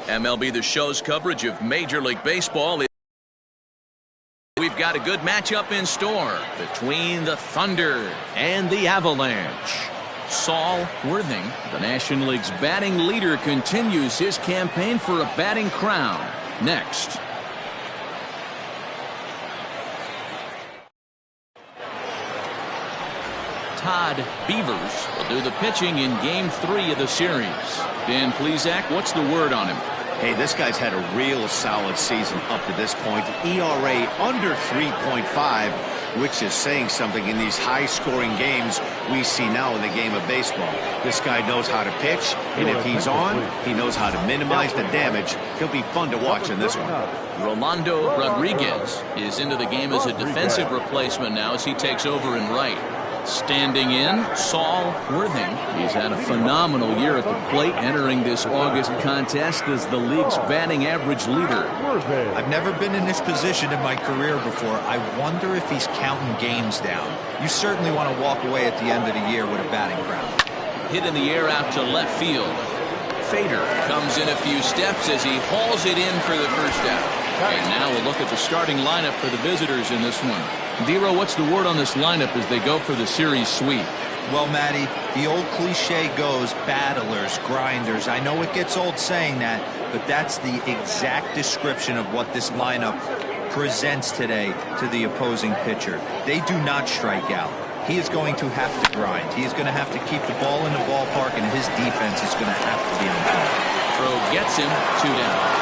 MLB The Show's coverage of Major League Baseball. We've got a good matchup in store between the Thunder and the Avalanche. Saul Worthing, the National League's batting leader, continues his campaign for a batting crown. Next. Todd Beavers will do the pitching in Game 3 of the series. Ben Plesac, what's the word on him? Hey, this guy's had a real solid season up to this point. ERA under 3.5, which is saying something in these high-scoring games we see now in the game of baseball. This guy knows how to pitch, and if he's on, he knows how to minimize the damage. He'll be fun to watch in this one. Rolando Rodriguez is into the game as a defensive replacement now as he takes over in right. Standing in, Saul Worthing. He's had a phenomenal year at the plate, entering this August contest as the league's batting average leader. I've never been in this position in my career before. I wonder if he's counting games down. You certainly want to walk away at the end of the year with a batting crown. Hit in the air out to left field. Fader comes in a few steps as he hauls it in for the first out. And now we'll look at the starting lineup for the visitors in this one. Dero, what's the word on this lineup as they go for the series sweep? Well, Matty, the old cliche goes battlers, grinders. I know it gets old saying that, but that's the exact description of what this lineup presents today to the opposing pitcher. They do not strike out. He is going to have to grind. He is going to have to keep the ball in the ballpark, and his defense is going to have to be on point. Throw gets him, 2 down.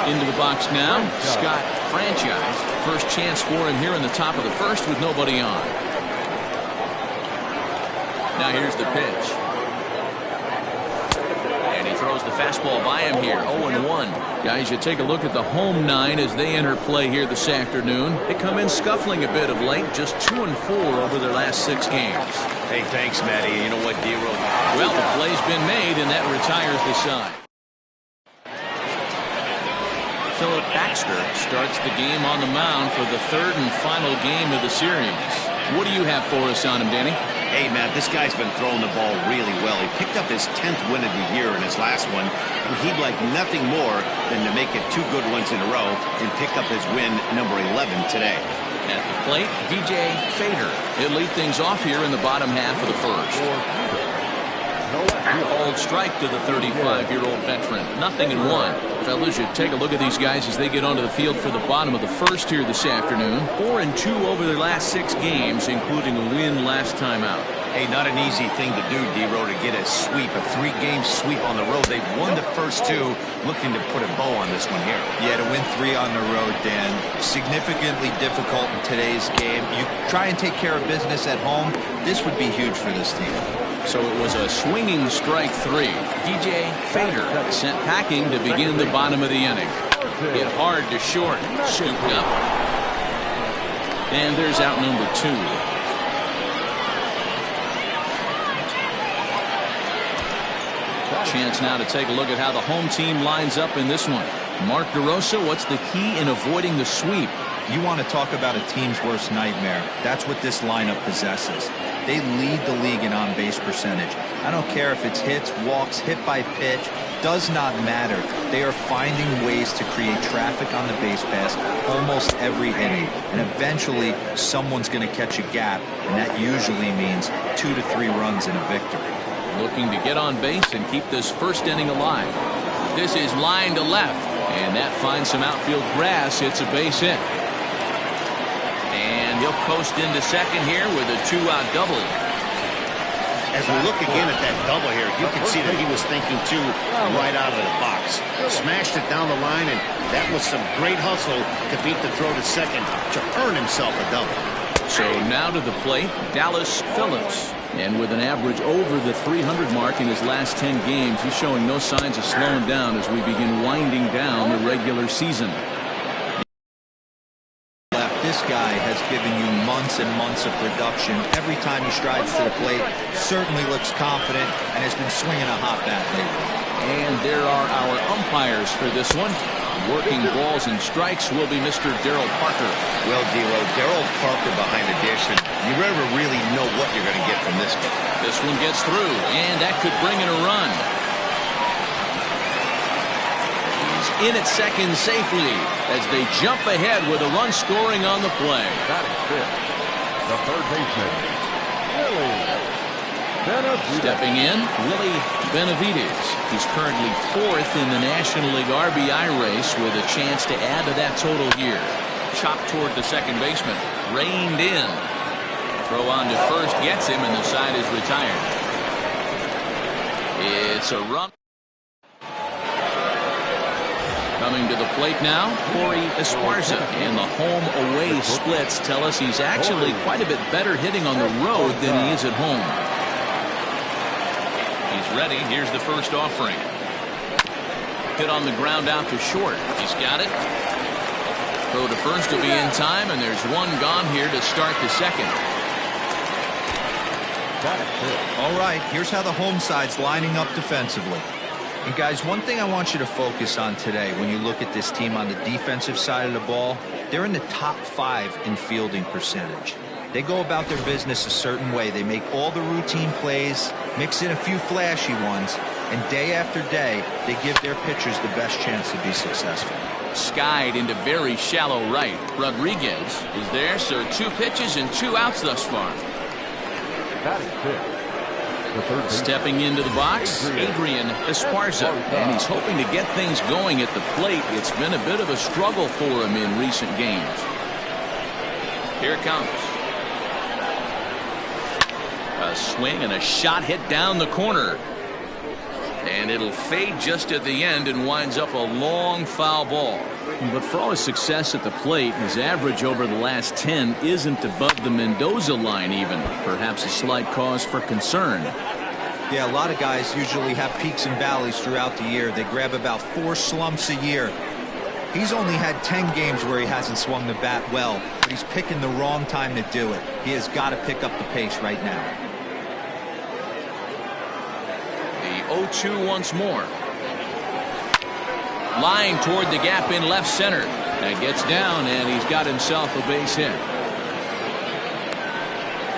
Into the box now, Scott Franchise. First chance for him here in the top of the first with nobody on. Now here's the pitch. And he throws the fastball by him here, 0-1. Guys, you take a look at the home 9 as they enter play here this afternoon. They come in scuffling a bit of late, just 2-4 over their last 6 games. Hey, thanks, Matty. You know what, Dero? Well, the play's been made, and that retires the side. Philip Baxter starts the game on the mound for the 3rd and final game of the series. What do you have for us on him, Danny? Hey, Matt, this guy's been throwing the ball really well. He picked up his 10th win of the year in his last one, and he'd like nothing more than to make it 2 good ones in a row and pick up his win number 11 today. At the plate, DJ Fader. He'll lead things off here in the bottom half of the first. Old strike to the 35-year-old veteran. 0-1. Fellas, you take a look at these guys as they get onto the field for the bottom of the first here this afternoon. 4-2 over their last 6 games, including a win last time out. Hey, not an easy thing to do, Dero, to get a sweep, a 3-game sweep on the road. They've won the first 2, looking to put a bow on this one here. Yeah, to win 3 on the road, Dan, significantly difficult in today's game. You try and take care of business at home, this would be huge for this team. So it was a swinging strike 3. DJ Fader sent packing to begin the bottom of the inning. Hit hard to short, scooped up. And there's out number 2. Chance now to take a look at how the home team lines up in this one. Mark DeRosa, what's the key in avoiding the sweep? You want to talk about a team's worst nightmare. That's what this lineup possesses. They lead the league in on-base percentage. I don't care if it's hits, walks, hit by pitch. Does not matter. They are finding ways to create traffic on the base pass almost every inning. And eventually, someone's going to catch a gap, and that usually means 2 to 3 runs in a victory. Looking to get on base and keep this first inning alive. This is line to left, and that finds some outfield grass. It's a base hit. And he'll post into second here with a 2-out double. As we look again at that double here, you can see that he was thinking too right out of the box. Smashed it down the line, and that was some great hustle to beat the throw to second to earn himself a double. So now to the plate, Dallas Phillips. And with an average over the 300 mark in his last 10 games, he's showing no signs of slowing down as we begin winding down the regular season. This guy has given you months and months of production. Every time he strides to the plate, certainly looks confident and has been swinging a hot bat lately. And there are our umpires for this one. Working balls and strikes will be Mr. Darryl Parker. Well, D-Lo, Darryl Parker behind the dish, and you never really know what you're going to get from this guy. This one gets through, and that could bring in a run. He's in at second safely as they jump ahead with a run scoring on the play. Batting fifth, the third baseman, Willie Benavides. Stepping in, Willie Benavides. He's currently fourth in the National League RBI race with a chance to add to that total here. Chopped toward the second baseman. Reined in. Throw on to first gets him, and the side is retired. It's a run. Coming to the plate now, Corey Esparza. And the home-away splits tell us he's actually quite a bit better hitting on the road than he is at home. He's ready. Here's the first offering. Hit on the ground out to short. He's got it. Throw to first will be in time, and there's one gone here to start the second. All right, here's how the home side's lining up defensively. And guys, one thing I want you to focus on today when you look at this team on the defensive side of the ball, they're in the top 5 in fielding percentage. They go about their business a certain way. They make all the routine plays, mix in a few flashy ones, and day after day, they give their pitchers the best chance to be successful. Skied into very shallow right. Rodriguez is there, so 2 pitches and 2 outs thus far. Batting fifth, the third baseman. Stepping into the box, Adrian Esparza, and he's hoping to get things going at the plate. It's been a bit of a struggle for him in recent games. Here it comes. A swing and a shot hit down the corner. And it'll fade just at the end and winds up a long foul ball. But for all his success at the plate, his average over the last 10 isn't above the Mendoza line even. Perhaps a slight cause for concern. Yeah, a lot of guys usually have peaks and valleys throughout the year. They grab about 4 slumps a year. He's only had 10 games where he hasn't swung the bat well, but he's picking the wrong time to do it. He has got to pick up the pace right now. The 0-2 once more. Line toward the gap in left center. That gets down, and he's got himself a base hit.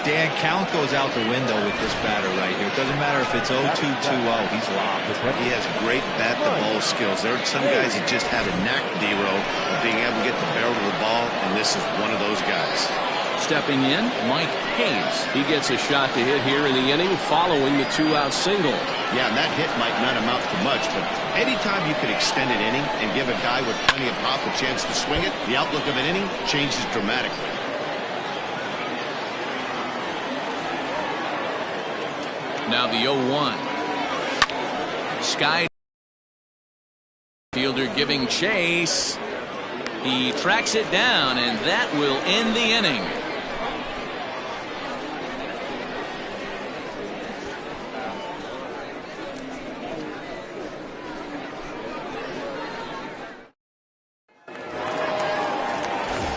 Dan, count goes out the window with this batter right here. It doesn't matter if it's 0-2, 2-0. He's locked. He has great bat-to-ball skills. There are some guys that just have a knack, D-Row, of being able to get the barrel of the ball, and this is one of those guys. Stepping in, Mike Hayes. He gets a shot to hit here in the inning following the 2-out single. Yeah, and that hit might not amount to much, but anytime you can extend an inning and give a guy with plenty of pop a chance to swing it, the outlook of an inning changes dramatically. Now the 0-1. Sky. Fielder giving chase. He tracks it down, and that will end the inning.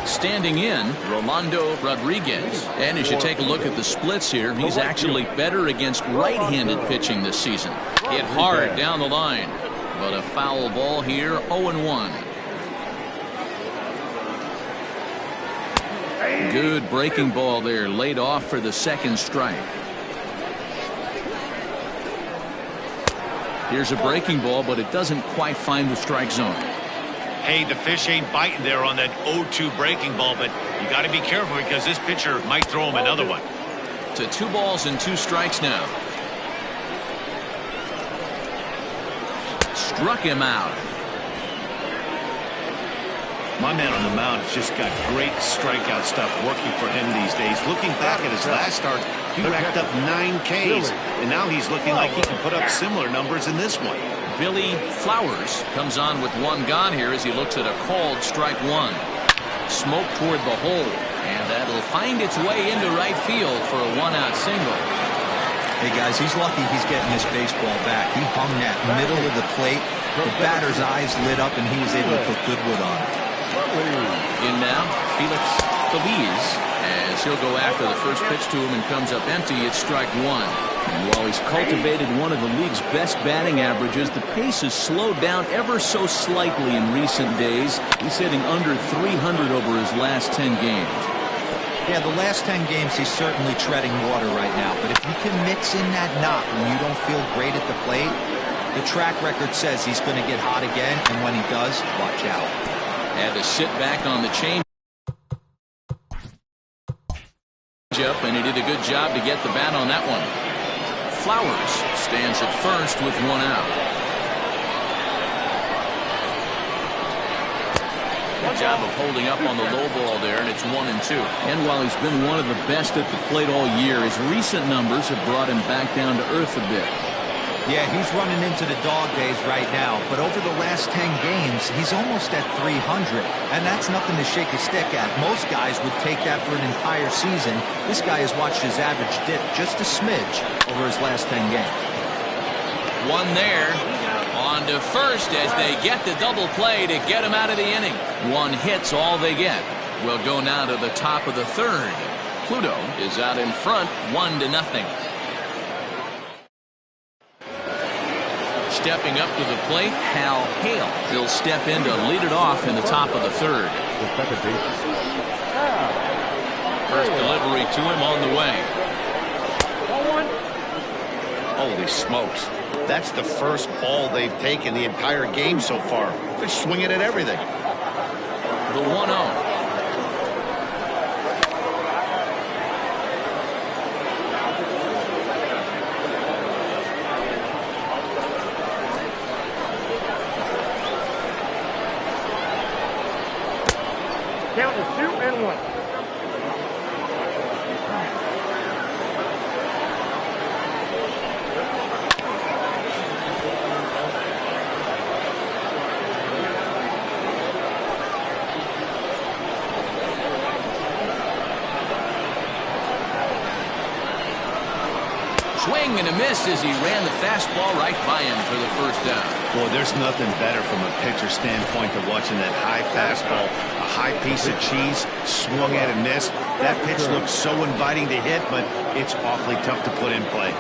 Standing in, Rolando Rodriguez. And as you take a look at the splits here, he's actually better against right-handed pitching this season. Hit hard down the line, but a foul ball here, 0-1. Good breaking ball there, laid off for the second strike. Here's a breaking ball, but it doesn't quite find the strike zone. Hey, the fish ain't biting there on that 0-2 breaking ball, but you got to be careful because this pitcher might throw him another one. To 2 balls and 2 strikes now. Struck him out. My man on the mound has just got great strikeout stuff working for him these days. Looking back at his last start, he racked up 9 Ks, and now he's looking like he can put up similar numbers in this one. Billy Flowers comes on with 1 gone here as he looks at a called strike 1. Smoke toward the hole, and that'll find its way into right field for a 1-out single. Hey guys, he's lucky he's getting this baseball back. He hung that middle of the plate. The batter's eyes lit up, and he was able to put good wood on it. In now, Felix Feliz, and As he'll go after the first pitch to him and comes up empty, it's strike one. And while he's cultivated one of the league's best batting averages, the pace has slowed down ever so slightly in recent days. He's hitting under 300 over his last 10 games. Yeah, the last 10 games he's certainly treading water right now. But if you can mix in that knock when you don't feel great at the plate, the track record says he's going to get hot again, and when he does, watch out. Had to sit back on the change up, and he did a good job to get the bat on that one. Flowers stands at first with one out. Good job of holding up on the low ball there, and it's 1-2. And while he's been one of the best at the plate all year, his recent numbers have brought him back down to earth a bit. Yeah, he's running into the dog days right now, but over the last 10 games, he's almost at 300, and that's nothing to shake a stick at. Most guys would take that for an entire season. This guy has watched his average dip just a smidge over his last 10 games. One there. On to first as they get the double play to get him out of the inning. One hit's all they get. We'll go now to the top of the third. Pluto is out in front, 1-0. Stepping up to the plate, Hal Hale. He'll step in to lead it off in the top of the third. First delivery to him on the way. Holy smokes. That's the first ball they've taken the entire game so far. They're swinging at everything. The 1-0. Count is 2-1. Swing and a miss as he ran the fastball right by him for the first down. Boy, there's nothing better from a pitcher standpoint than watching that high fastball, a high piece of cheese, swung at and missed. That pitch looks so inviting to hit, but it's awfully tough to put in play.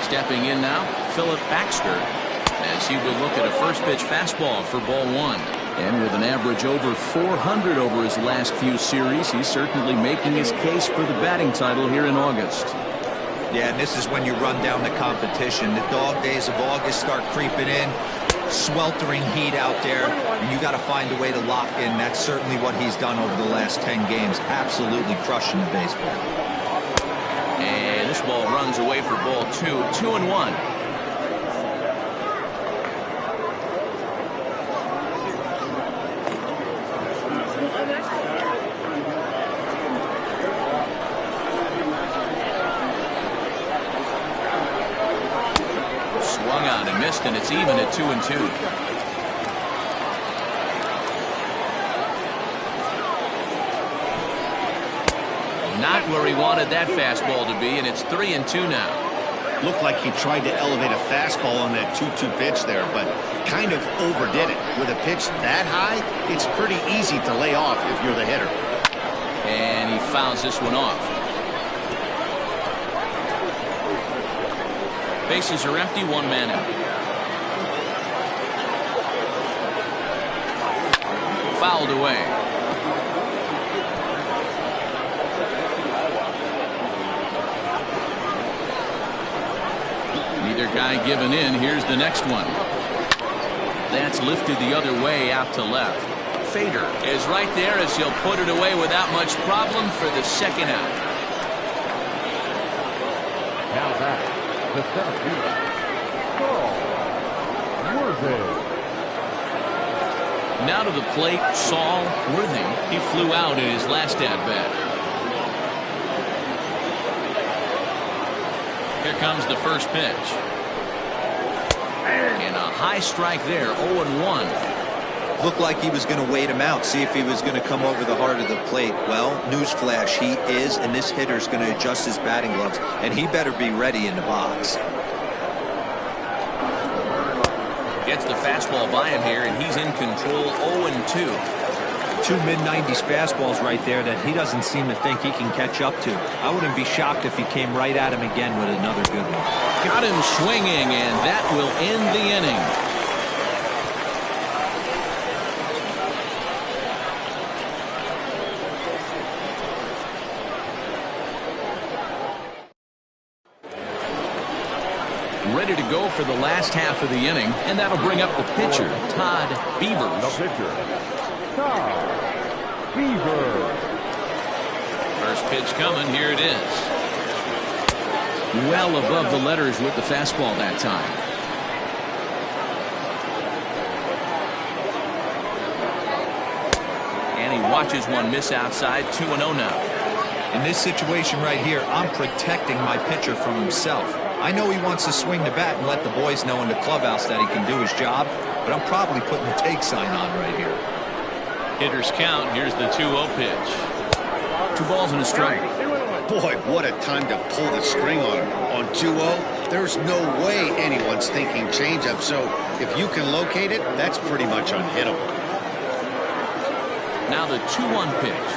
Stepping in now, Philip Baxter, as he will look at a first pitch fastball for ball one. And with an average over 400 over his last few series, he's certainly making his case for the batting title here in August. Yeah, and this is when you run down the competition. The dog days of August start creeping in. Sweltering heat out there, and you got to find a way to lock in. That's certainly what he's done over the last 10 games. Absolutely crushing the baseball. And this ball runs away for ball two. 2-1. Swung on and missed, and it's even at 2-2. Not where he wanted that fastball to be, and it's 3-2 now. Looked like he tried to elevate a fastball on that 2-2 pitch there, but kind of overdid it. With a pitch that high, it's pretty easy to lay off if you're the hitter. And he fouls this one off. Bases are empty, one man out. Fouled away. Neither guy giving in. Here's the next one. That's lifted the other way out to left. Fader is right there as he'll put it away without much problem for the second out. Now back. The center fielder, Saul Worthy. Now to the plate, Saul Worthy. He flew out in his last at-bat. Here comes the first pitch. And a high strike there, 0-1. Looked like he was going to wait him out, see if he was going to come over the heart of the plate. Well, newsflash, he is, and this hitter's going to adjust his batting gloves, and he better be ready in the box. gets the fastball by him here, and he's in control 0-2. Two mid-90s fastballs right there that he doesn't seem to think he can catch up to. I wouldn't be shocked if he came right at him again with another good one. Got him swinging, and that will end the inning. Ready to go for the last half of the inning, and that'll bring up the pitcher, Todd Beavers. The pitcher, Todd Beavers. First pitch coming, here it is. Well above the letters with the fastball that time. And he watches one miss outside, 2-0 now. In this situation right here, I'm protecting my pitcher from himself. I know he wants to swing the bat and let the boys know in the clubhouse that he can do his job, but I'm probably putting the take sign on right here. Hitters count. Here's the 2-0 pitch. 2 balls and a strike. Boy, what a time to pull the string on him. On 2-0, there's no way anyone's thinking changeup, so if you can locate it, that's pretty much unhittable. Now the 2-1 pitch.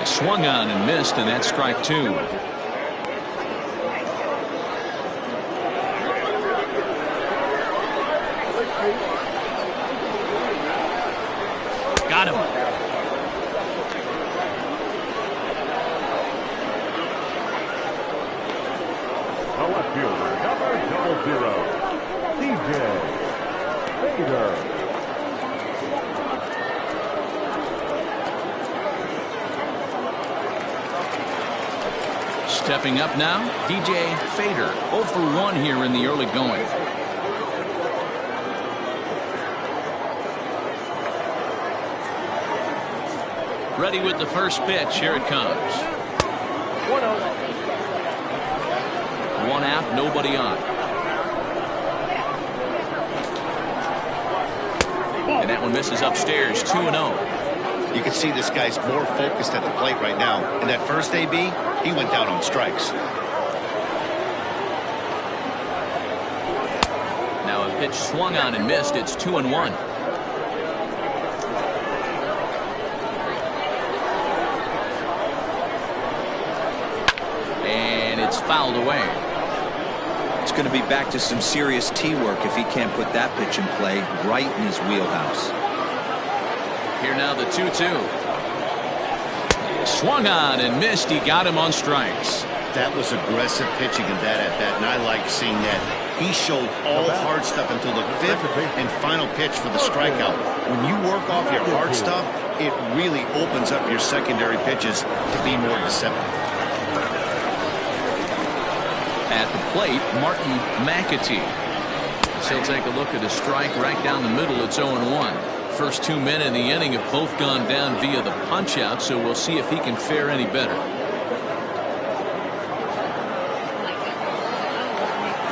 Is swung on and missed, and that's strike 2. Got him. The left fielder, number 00, DJ Fader. Stepping up now, DJ Fader. 0 for 1 here in the early going. Ready with the first pitch. Here it comes. 1-0. 1 out, nobody on. And that one misses upstairs, 2-0. You can see this guy's more focused at the plate right now. In that first AB, he went down on strikes. Now a pitch swung on and missed. It's 2-1. And it's fouled away. It's going to be back to some serious tee work if he can't put that pitch in play right in his wheelhouse. Here now the 2-2. Swung on and missed. He got him on strikes. That was aggressive pitching in that at-bat, and I like seeing that. He showed all hard stuff until the 5th and final pitch for the strikeout. When you work off your hard stuff, it really opens up your secondary pitches to be more deceptive. At the plate, Martin McAtee. He'll take a look at a strike right down the middle. It's 0-1. First 2 men in the inning have both gone down via the punch-out, so we'll see if he can fare any better.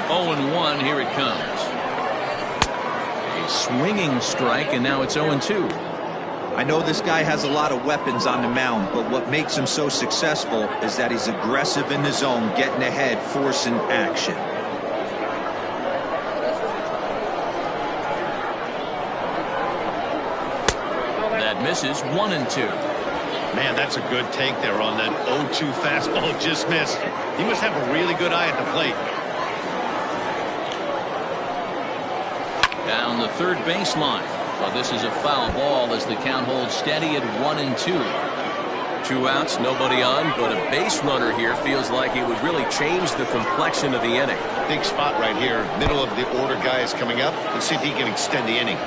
0-1, here it comes. A swinging strike, and now it's 0-2. I know this guy has a lot of weapons on the mound, but what makes him so successful is that he's aggressive in the zone, getting ahead, forcing action. That misses, 1-2. Man, that's a good take there on that 0-2 fastball. Just missed. He must have a really good eye at the plate. Down the third baseline. Well, this is a foul ball as the count holds steady at 1-2. 2 outs, nobody on, but a base runner here feels like it would really change the complexion of the inning. Big spot right here. Middle of the order guy is coming up. Let's see if he can extend the inning.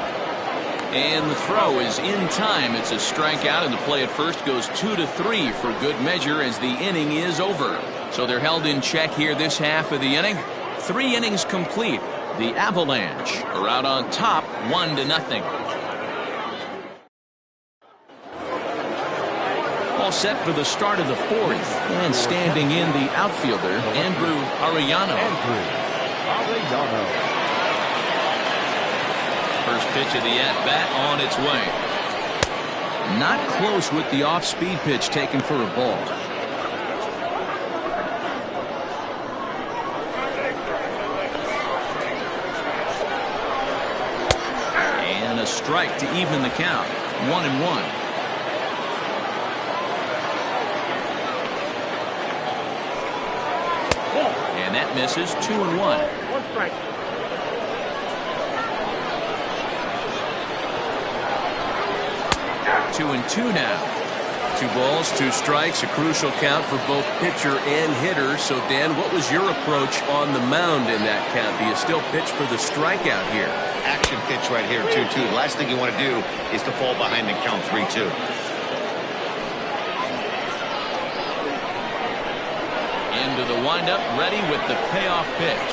And the throw is in time. It's a strikeout, and the play at first goes 2-3 for good measure as the inning is over. So they're held in check here this half of the inning. 3 innings complete. The Avalanche are out on top 1-0. All set for the start of the 4th. And standing in the outfielder, Andrew Arellano. First pitch of the at-bat on its way. Not close with the off-speed pitch taken for a ball. strike to even the count. 1-1. And that misses. 2-1. 1 strike. 2-2 now. 2 balls, 2 strikes, a crucial count for both pitcher and hitter. So, Dan, what was your approach on the mound in that count? Do you still pitch for the strikeout here? Action pitch right here, 2-2. The last thing you want to do is to fall behind and count 3-2. Into the windup, ready with the payoff pitch.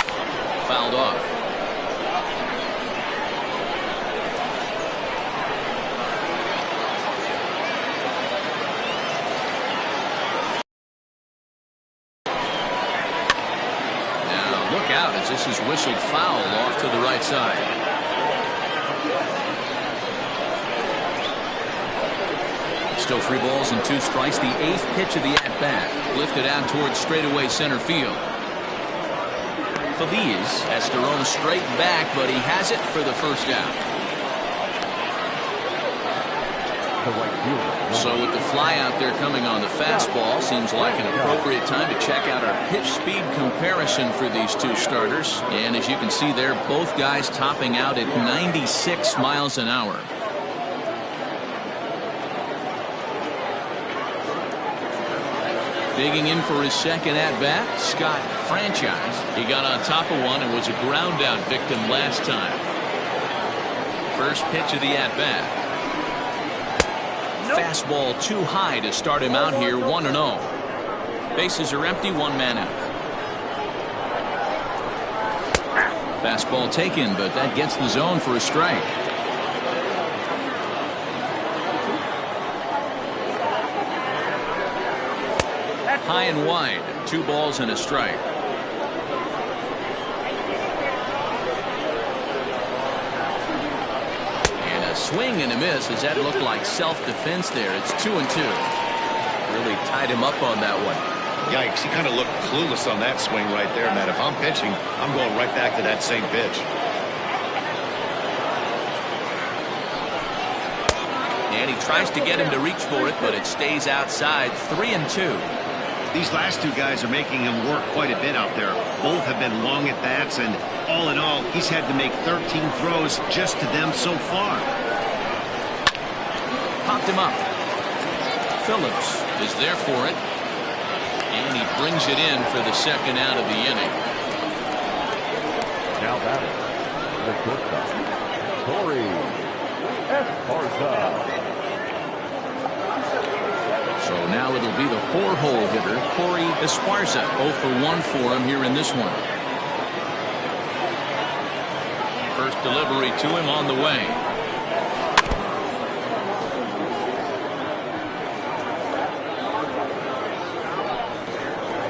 Fouled off. As this is whistled foul off to the right side. Still 3 balls and 2 strikes. The 8th pitch of the at-bat. Lifted out towards straightaway center field. Feliz has thrown straight back, but he has it for the first out. So with the fly out there coming on the fastball, seems like an appropriate time to check out our pitch speed comparison for these 2 starters. And as you can see there, both guys topping out at 96 miles an hour. Digging in for his second at-bat, Scott Franchise. He got on top of one and was a ground-out victim last time. First pitch of the at-bat. Fastball too high to start him out here. 1-0. Bases are empty. 1 man out. Fastball taken, but that gets the zone for a strike. High and wide. 2 balls and a strike. Swing and a miss. Does that look like self-defense there? It's 2-2. Really tied him up on that one. Yikes, he kind of looked clueless on that swing right there, Matt. If I'm pitching, I'm going right back to that same pitch. And he tries to get him to reach for it, but it stays outside. 3-2. These last 2 guys are making him work quite a bit out there. Both have been long at bats, and all in all, he's had to make 13 throws just to them so far. Popped him up. Phillips is there for it. And he brings it in for the second out of the inning. Now batting, the shortstop, Corey Esparza. So now it'll be the 4-hole hitter, Corey Esparza. 0 for 1 for him here in this one. First delivery to him on the way.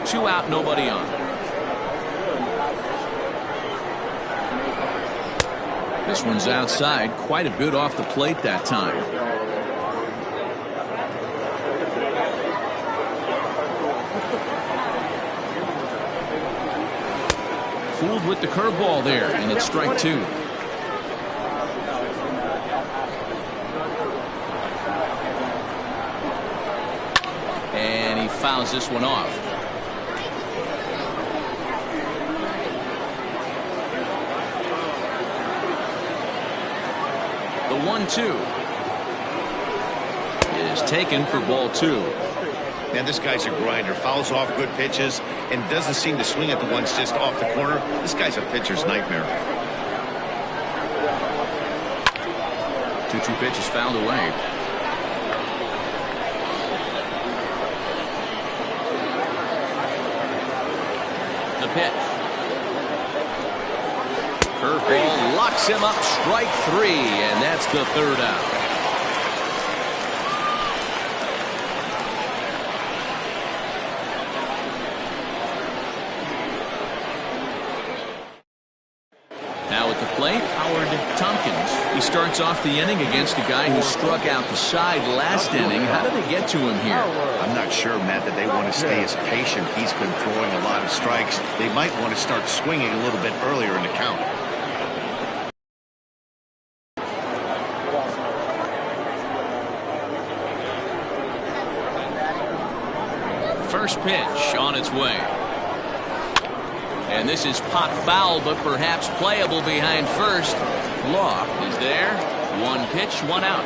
Two out, nobody on. This one's outside, quite a bit off the plate that time. Fooled with the curveball there, and it's strike 2. And he fouls this one off. The 1-2 is taken for ball 2. Man, this guy's a grinder. Fouls off good pitches and doesn't seem to swing at the ones just off the corner. This guy's a pitcher's nightmare. 2-2 pitch is fouled away. The pitch. Curveball locks him up. Strike 3, and that's the third out. Now at the plate, Howard Tompkins. He starts off the inning against a guy who struck out the side last inning. How did they get to him here? I'm not sure, Matt, that they want to stay as patient. He's been throwing a lot of strikes. They might want to start swinging a little bit earlier in the count. First pitch on its way. And this is pot foul, but perhaps playable behind first. Law is there. One pitch, one out.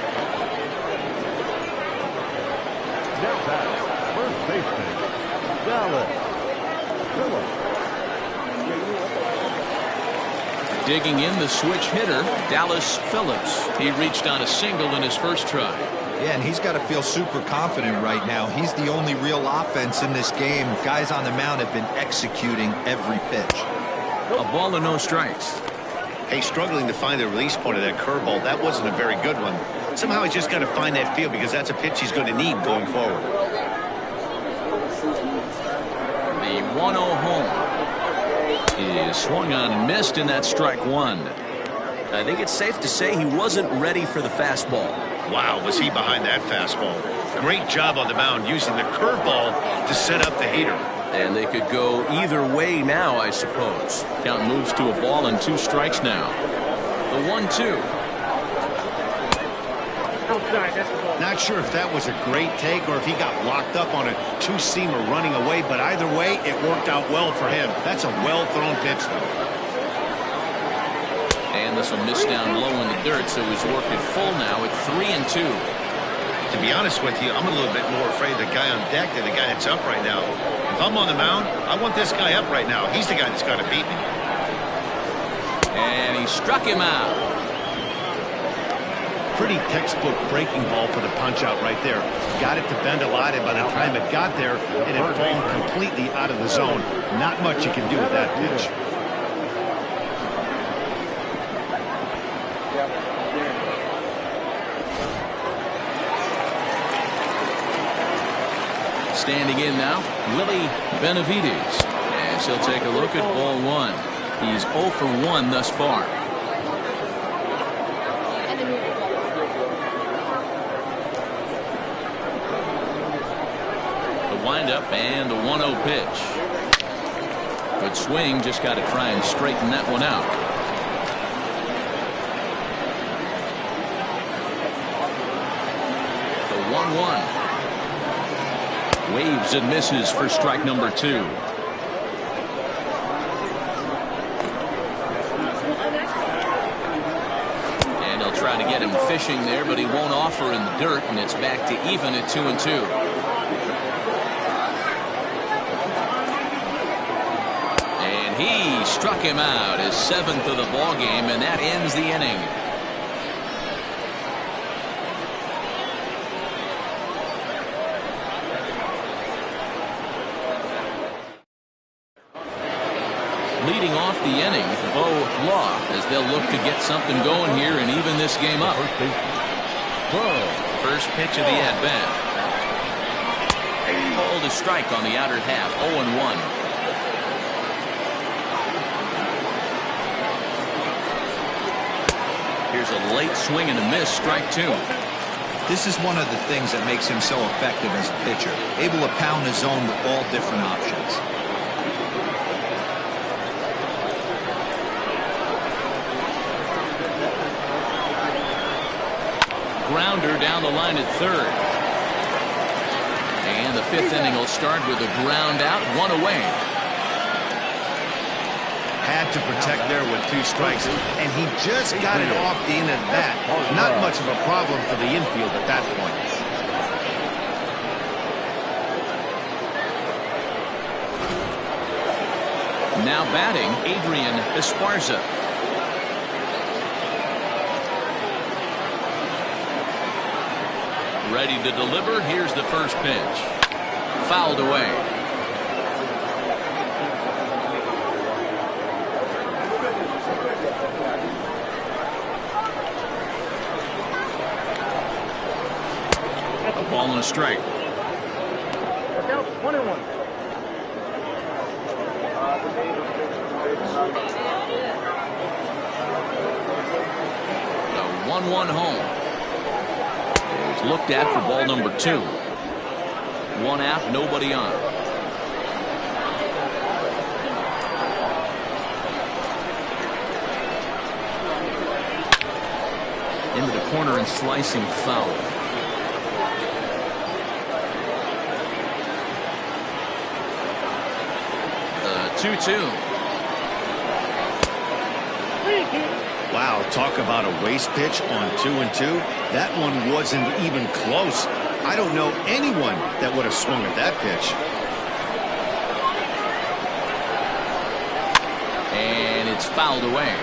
Now batting, first baseman, Dallas Phillips. Digging in, the switch hitter, Dallas Phillips. He reached on a single in his first try. Yeah, and he's got to feel super confident right now. He's the only real offense in this game. Guys on the mound have been executing every pitch. A ball and no strikes. Hey, struggling to find the release point of that curveball. That wasn't a very good one. Somehow he's just got to find that feel because that's a pitch he's going to need going forward. The 1-0 home is swung on and missed, and that's strike one. I think it's safe to say he wasn't ready for the fastball. Wow, was he behind that fastball. Great job on the mound using the curveball to set up the heater. And they could go either way now, I suppose. Count moves to a ball and 2 strikes now. The 1-2. Not sure if that was a great take or if he got locked up on a two-seamer running away, but either way, it worked out well for him. That's a well-thrown pitch, though. And this will miss down low in the dirt, so he's worked it full now at 3-2. To be honest with you, I'm a little bit more afraid of the guy on deck than the guy that's up right now. If I'm on the mound, I want this guy up right now. He's the guy that's got to beat me. And he struck him out. Pretty textbook breaking ball for the punch-out right there. Got it to bend a lot, and by the time it got there, it had fallen completely out of the zone. Not much you can do with that pitch. Standing in now, Willie Benavides. As he'll take a look at ball one. He's 0 for 1 thus far. The windup and the 1-0 pitch. Good swing, just got to try and straighten that one out. The 1-1. Waves and misses for strike number 2. And he'll try to get him fishing there, but he won't offer in the dirt, and it's back to even at 2-2. And he struck him out, his 7th of the ball game, and that ends the inning. Leading off the inning, Bo Law, as they'll look to get something going here and even this game up. First pitch of the at-bat. Called a strike on the outer half, 0-1. Here's a late swing and a miss, strike 2. This is one of the things that makes him so effective as a pitcher. Able to pound the zone with all different options. Grounder down the line at third. And the 5th inning will start with a ground out, 1 away. Had to protect there with 2 strikes, and he just got it off the end of that. Not much of a problem for the infield at that point. Now batting, Adrian Esparza. Ready to deliver. Here's the first pitch. Fouled away. A ball and a strike. The 1-1 home. Looked at for ball number 2. 1 out, nobody on. Into the corner and slicing foul. 2-2. Wow, talk about a waste pitch on 2-2. That one wasn't even close. I don't know anyone that would have swung at that pitch. And it's fouled away.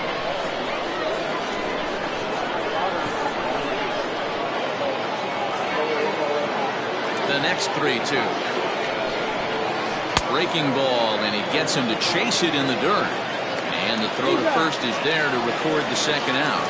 The next 3-2. Breaking ball, and he gets him to chase it in the dirt. And the throw to first is there to record the second out.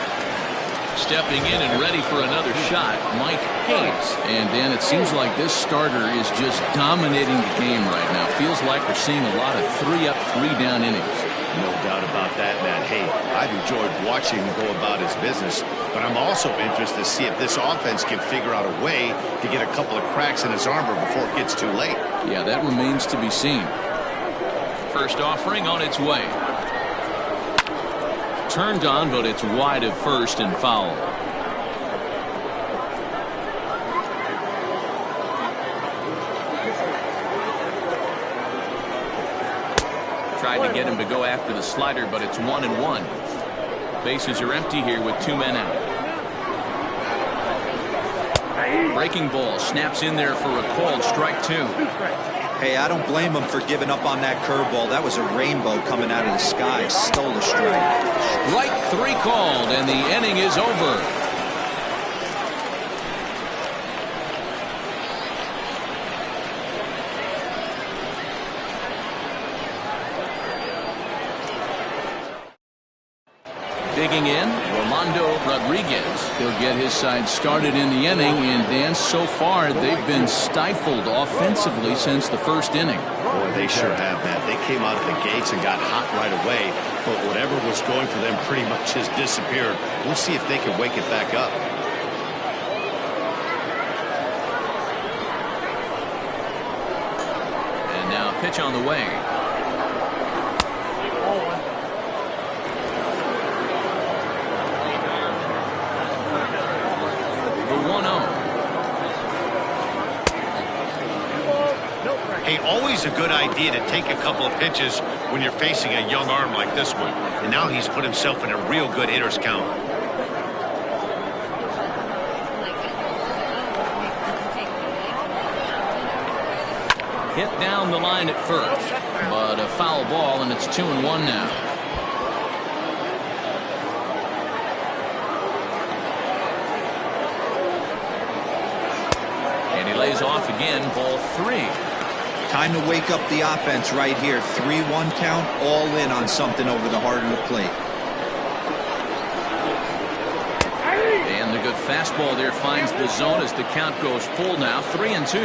Stepping in and ready for another shot, Mike Hayes. And Dan, it seems like this starter is just dominating the game right now. Feels like we're seeing a lot of 3-up, 3-down innings. No doubt about that, Matt. Hey, I've enjoyed watching him go about his business, but I'm also interested to see if this offense can figure out a way to get a couple of cracks in his armor before it gets too late. Yeah, that remains to be seen. First offering on its way. Turned on, but it's wide of first and foul. Tried to get him to go after the slider, but it's 1-1. Bases are empty here with 2 men out. Breaking ball snaps in there for a called strike 2. Hey, I don't blame him for giving up on that curveball. That was a rainbow coming out of the sky. Stole a strike. Strike 3 called, and the inning is over. Digging in, Rolando Rodriguez. He'll get his side started in the inning, and Dan, so far they've been stifled offensively since the first inning. Boy, they sure have, Matt. They came out of the gates and got hot right away, but whatever was going for them pretty much has disappeared. We'll see if they can wake it back up. And now pitch on the way. Hey, always a good idea to take a couple of pitches when you're facing a young arm like this one. And now he's put himself in a real good hitter's count. Hit down the line at first, but a foul ball, and it's 2-1 now. And he lays off again, ball 3. Time to wake up the offense right here. 3-1 count, all in on something over the heart of the plate. And the good fastball there finds the zone as the count goes full now, 3-2.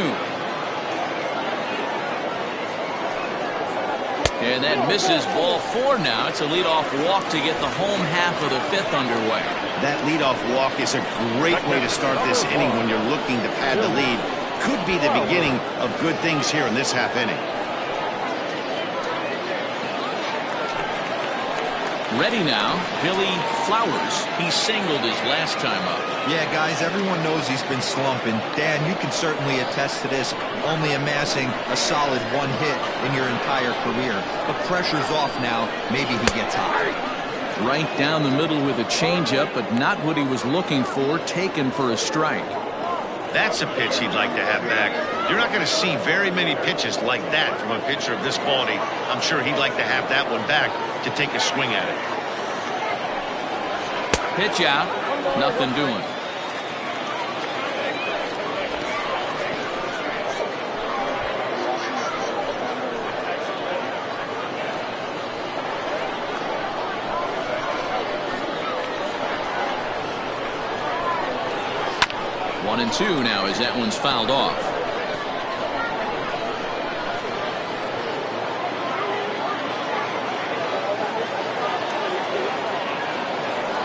And that misses, ball 4 now. It's a leadoff walk to get the home half of the 5th underway. That leadoff walk is a great way to start this inning when you're looking to pad the lead. Could be the beginning of good things here in this half inning. Ready now, Billy Flowers. He singled his last time up. Yeah, guys, everyone knows he's been slumping. Dan, you can certainly attest to this, only amassing a solid 1 hit in your entire career. But pressure's off now. Maybe he gets hot. Right down the middle with a changeup, but not what he was looking for, taken for a strike. That's a pitch he'd like to have back. You're not going to see very many pitches like that from a pitcher of this quality. I'm sure he'd like to have that one back to take a swing at it. Pitch out, nothing doing. One and 2 now as that one's fouled off.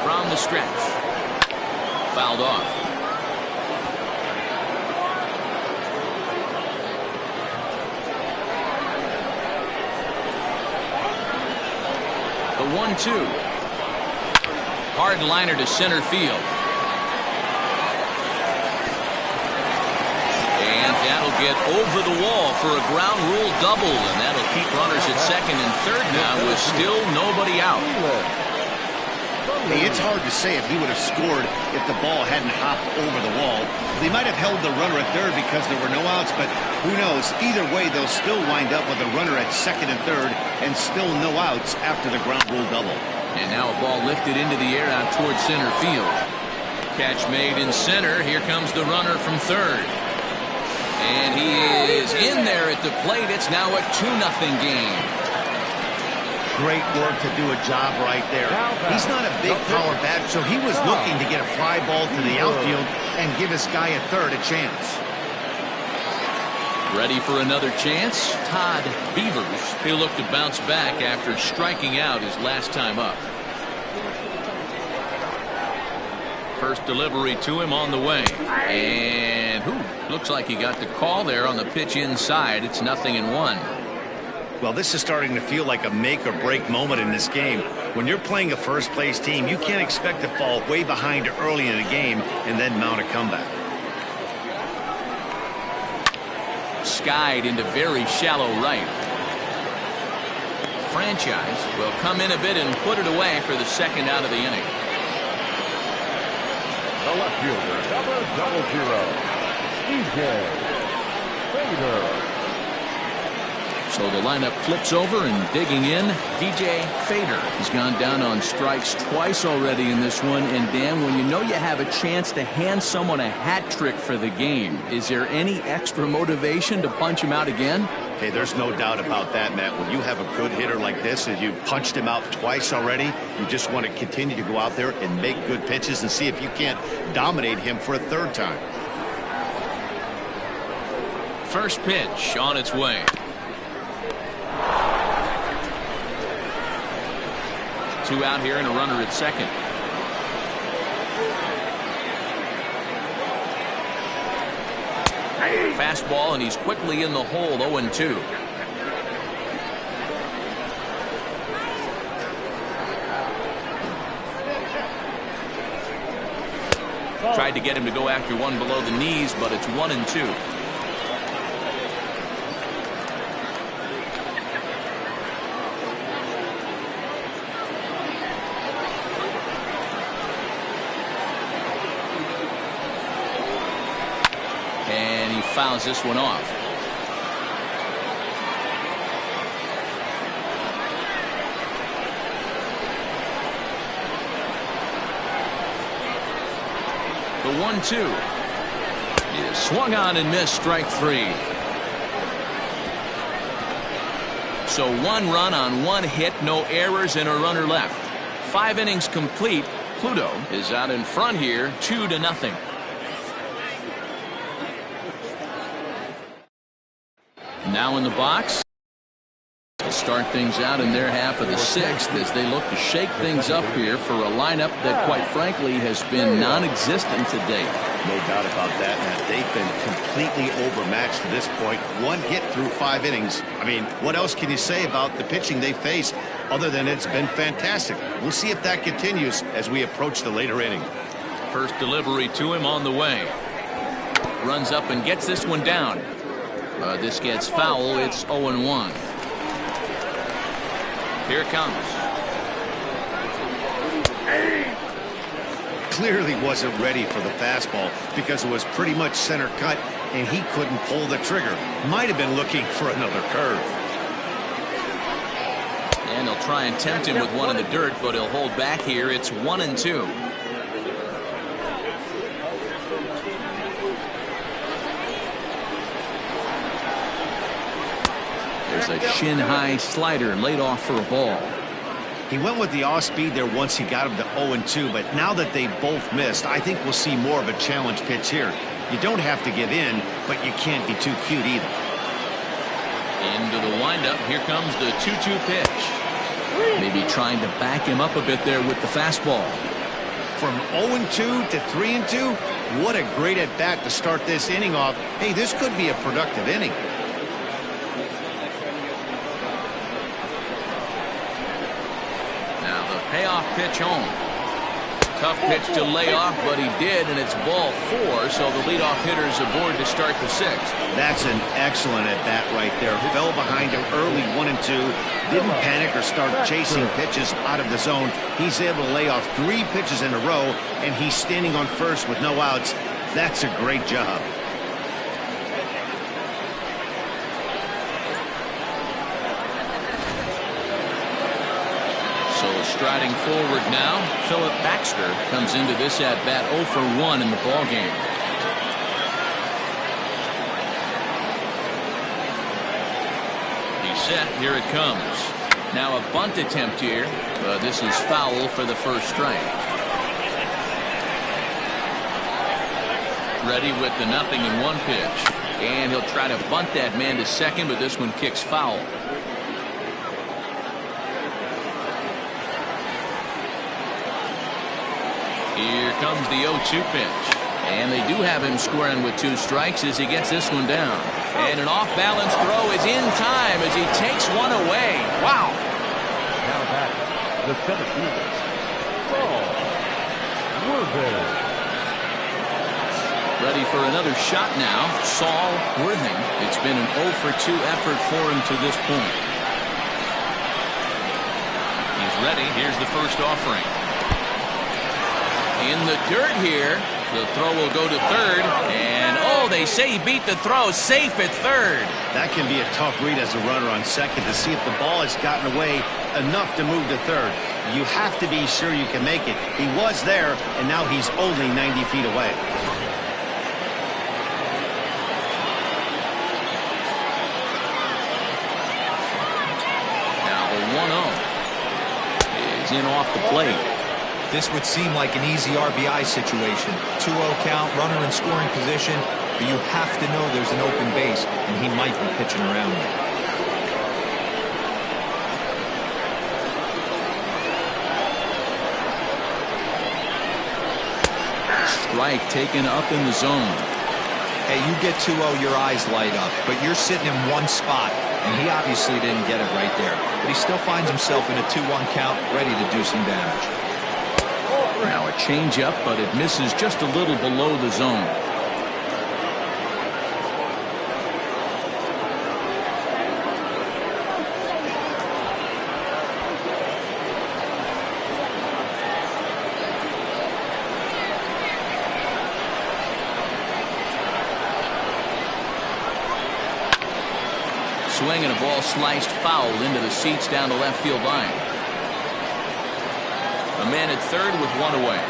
From the stretch. Fouled off. The 1-2. Hard liner to center field. That'll get over the wall for a ground rule double, and that'll keep runners at second and third now with still nobody out. Hey, it's hard to say if he would have scored if the ball hadn't hopped over the wall. They might have held the runner at third because there were no outs, but who knows? Either way, they'll still wind up with a runner at second and third and still no outs after the ground rule double. And now a ball lifted into the air out towards center field. Catch made in center. Here comes the runner from third. And he is in there at the plate. It's now a 2-0 game. Great work to do a job right there. He's not a big power bat, so he was looking to get a fly ball to the outfield and give his guy at third a chance. Ready for another chance? Todd Beavers. He'll look to bounce back after striking out his last time up. First delivery to him on the way. And looks like he got the call there on the pitch inside. It's 0-1. Well, this is starting to feel like a make-or-break moment in this game. When you're playing a first-place team, you can't expect to fall way behind early in a game and then mount a comeback. Skied into very shallow right. Franchise will come in a bit and put it away for the second out of the inning. The left fielder, number 00, DJ Fader. So the lineup flips over, and digging in, DJ Fader. He's gone down on strikes twice already in this one. And Dan, when you know you have a chance to hand someone a hat trick for the game, is there any extra motivation to punch him out again? Hey, there's no doubt about that, Matt. When you have a good hitter like this and you've punched him out twice already, you just want to continue to go out there and make good pitches and see if you can't dominate him for a third time. First pitch on its way. Two out here and a runner at second. Fastball, and he's quickly in the hole. 0-2. Tried to get him to go after one below the knees, but it's 1-2. Fouls this one off. The 1-2 is swung on and missed. Strike three. So one run on one hit, no errors, and a runner left. 5 innings complete. Pluto is out in front here, 2-0. Now in the box to start things out in their half of the sixth as they look to shake things up here for a lineup that, quite frankly, has been non-existent to date. No doubt about that, Matt. They've been completely overmatched to this point. One hit through 5 innings. I mean, what else can you say about the pitching they faced other than it's been fantastic? We'll see if that continues as we approach the later inning. First delivery to him on the way. Runs up and gets this one down. This gets foul. It's 0-1. Here it comes. Clearly wasn't ready for the fastball because it was pretty much center cut and he couldn't pull the trigger. Might have been looking for another curve. And they'll try and tempt him with one in the dirt, but he'll hold back here. It's 1-2. There's a shin-high slider laid off for a ball. He went with the off-speed there once he got him to 0-2, but now that they both missed, I think we'll see more of a challenge pitch here. You don't have to give in, but you can't be too cute either. Into the windup, here comes the 2-2 pitch. Maybe trying to back him up a bit there with the fastball. From 0-2 to 3-2, what a great at-bat to start this inning off. Hey, this could be a productive inning. Payoff pitch home. Tough pitch to lay off, but he did, and it's ball 4, so the leadoff hitter's aboard to start the 6th. That's an excellent at-bat right there. Fell behind him early, 1 and 2. Didn't panic or start chasing pitches out of the zone. He's able to lay off 3 pitches in a row, and he's standing on first with no outs. That's a great job. So striding forward now, Philip Baxter comes into this at-bat 0 for 1 in the ballgame. He's set. Here it comes. Now a bunt attempt here, but this is foul for the first strike. Ready with the 0-1 pitch. And he'll try to bunt that man to second, but this one kicks foul. Here comes the 0-2 pitch. And they do have him scoring with 2 strikes as he gets this one down. And an off-balance throw is in time as he takes one away. Wow. Now back, the center fielder, Saul Worthing. Ready for another shot now. Saul Worthing. It's been an 0 for 2 effort for him to this point. He's ready. Here's the first offering. In the dirt here. The throw will go to third. And, oh, they say he beat the throw. Safe at third. That can be a tough read as a runner on second to see if the ball has gotten away enough to move to third. You have to be sure you can make it. He was there, and now he's only 90 feet away. Now the 1-0 is in off the plate. This would seem like an easy RBI situation. 2-0 count, runner in scoring position, but you have to know there's an open base, and he might be pitching around it. Strike taken up in the zone. Hey, you get 2-0, your eyes light up, but you're sitting in one spot, and he obviously didn't get it right there. But he still finds himself in a 2-1 count, ready to do some damage. Now a changeup, but it misses just a little below the zone. Swing and a ball sliced foul into the seats down the left field line. A man at third with 1 away.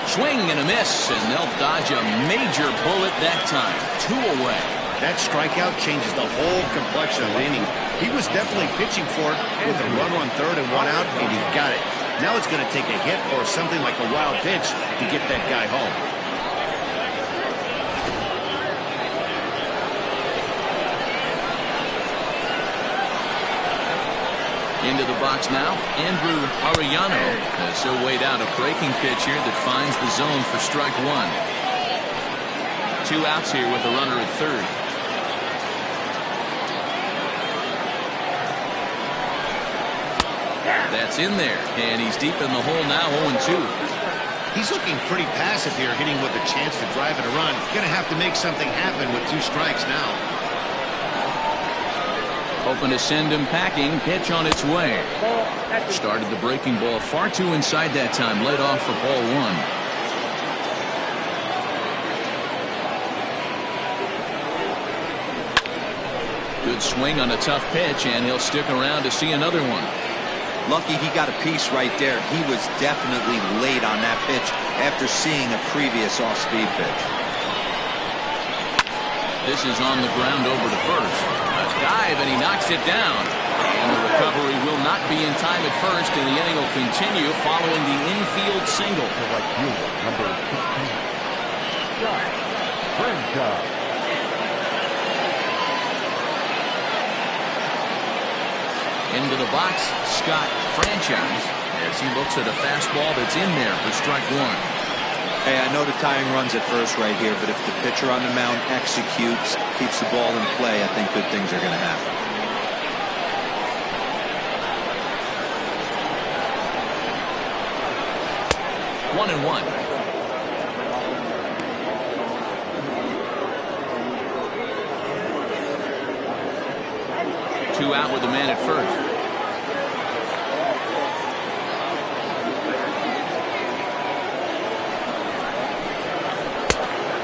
Swing and a miss, and they'll dodge a major bullet that time. 2 away. That strikeout changes the whole complexion of the inning. He was definitely pitching for it with a runner on third and 1 out, and he got it. Now it's going to take a hit or something like a wild pitch to get that guy home. Into the box now, Andrew Arellano has so weighed out a breaking pitch here that finds the zone for strike 1. 2 outs here with a runner at third. That's in there, and he's deep in the hole now, 0-2. He's looking pretty passive here, hitting with a chance to drive it a run. Going to have to make something happen with 2 strikes now. Hoping to send him packing. Pitch on its way. Started the breaking ball far too inside that time. Led off for ball 1. Good swing on a tough pitch, and he'll stick around to see another one. Lucky he got a piece right there. He was definitely late on that pitch after seeing a previous off-speed pitch. This is on the ground over to first. A dive, and he knocks it down. And the recovery will not be in time at first, and the inning will continue following the infield single. Select unit number 16. Scott Franchise. Into the box, Scott Franchise, as he looks at a fastball that's in there for strike 1. Hey, I know the tying runs at first right here, but if the pitcher on the mound executes, keeps the ball in play, I think good things are going to happen. 1-1. 2 out with the man at first.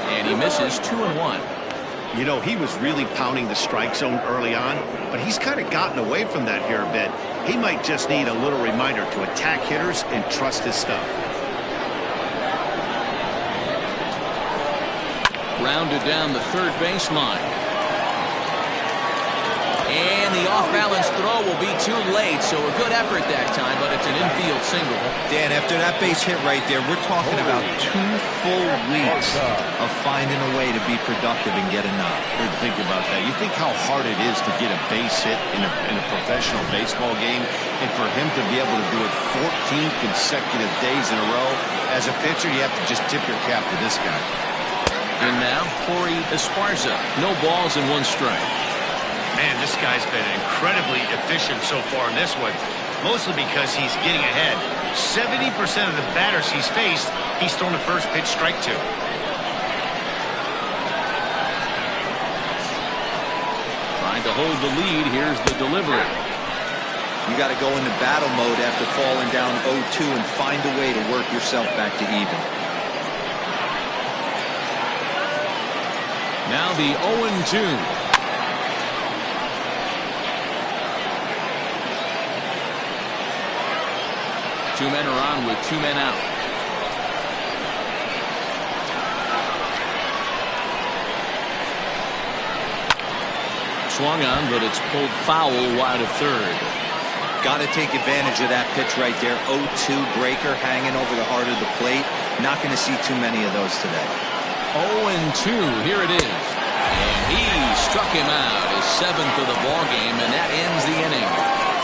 And he misses 2-1. You know, he was really pounding the strike zone early on, but he's kind of gotten away from that here a bit. He might just need a little reminder to attack hitters and trust his stuff. Rounded down the third baseline. And the off-balance throw will be too late, so a good effort that time, but it's an infield single. Dan, after that base hit right there, we're talking about 2 full weeks of finding a way to be productive and get a knock. Think about that. You think how hard it is to get a base hit in a professional baseball game, and for him to be able to do it 14 consecutive days in a row. As a pitcher, you have to just tip your cap to this guy. And now, Corey Esparza. No balls and 1 strike. Man, this guy's been incredibly efficient so far in this one, mostly because he's getting ahead. 70% of the batters he's faced, he's thrown a first pitch strike to. Trying to hold the lead. Here's the delivery. You got to go into battle mode after falling down 0-2 and find a way to work yourself back to even. Now the 0-2. 2 men are on with 2 men out. Swung on, but it's pulled foul wide of third. Got to take advantage of that pitch right there. 0-2 breaker hanging over the heart of the plate. Not going to see too many of those today. 0-2. Here it is. And he struck him out, his 7th of the ball game, and that ends the inning.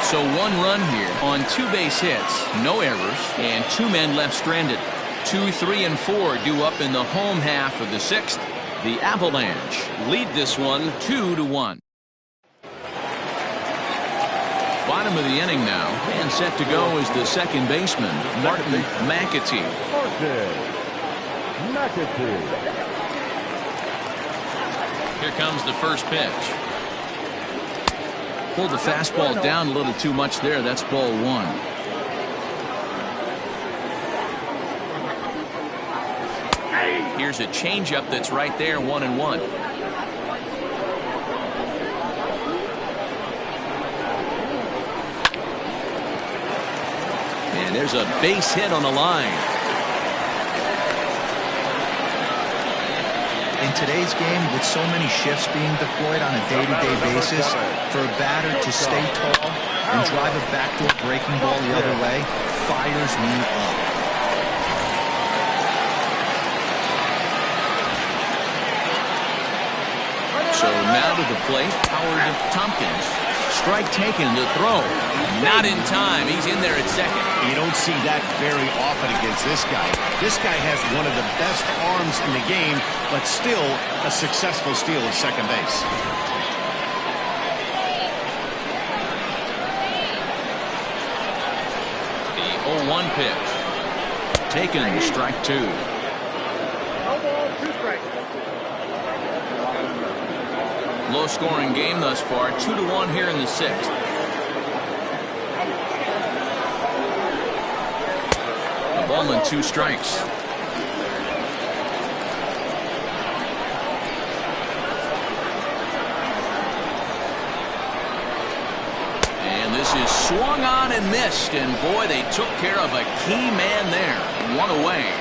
So 1 run here on 2 base hits, no errors, and 2 men left stranded. 2, 3, and 4 due up in the home half of the 6th. The Avalanche lead this one 2-1. Bottom of the inning now, and set to go is the second baseman, Martin McAtee. Here comes the first pitch. Pulled the fastball down a little too much there. That's ball 1. Here's a changeup that's right there, 1-1. And there's a base hit on the line. In today's game, with so many shifts being deployed on a day-to-day basis, for a batter to stay tall and drive a backdoor breaking ball the other way fires me up. So now to the plate, Howard Tompkins. Strike taken, the throw. Not in time. He's in there at second. You don't see that very often against this guy. This guy has one of the best arms in the game, but still a successful steal of second base. The 0-1 pitch. Taken, strike 2. Low-scoring game thus far, 2-1 here in the 6th. A ball and 2 strikes. And this is swung on and missed, and boy, they took care of a key man there. 1 away.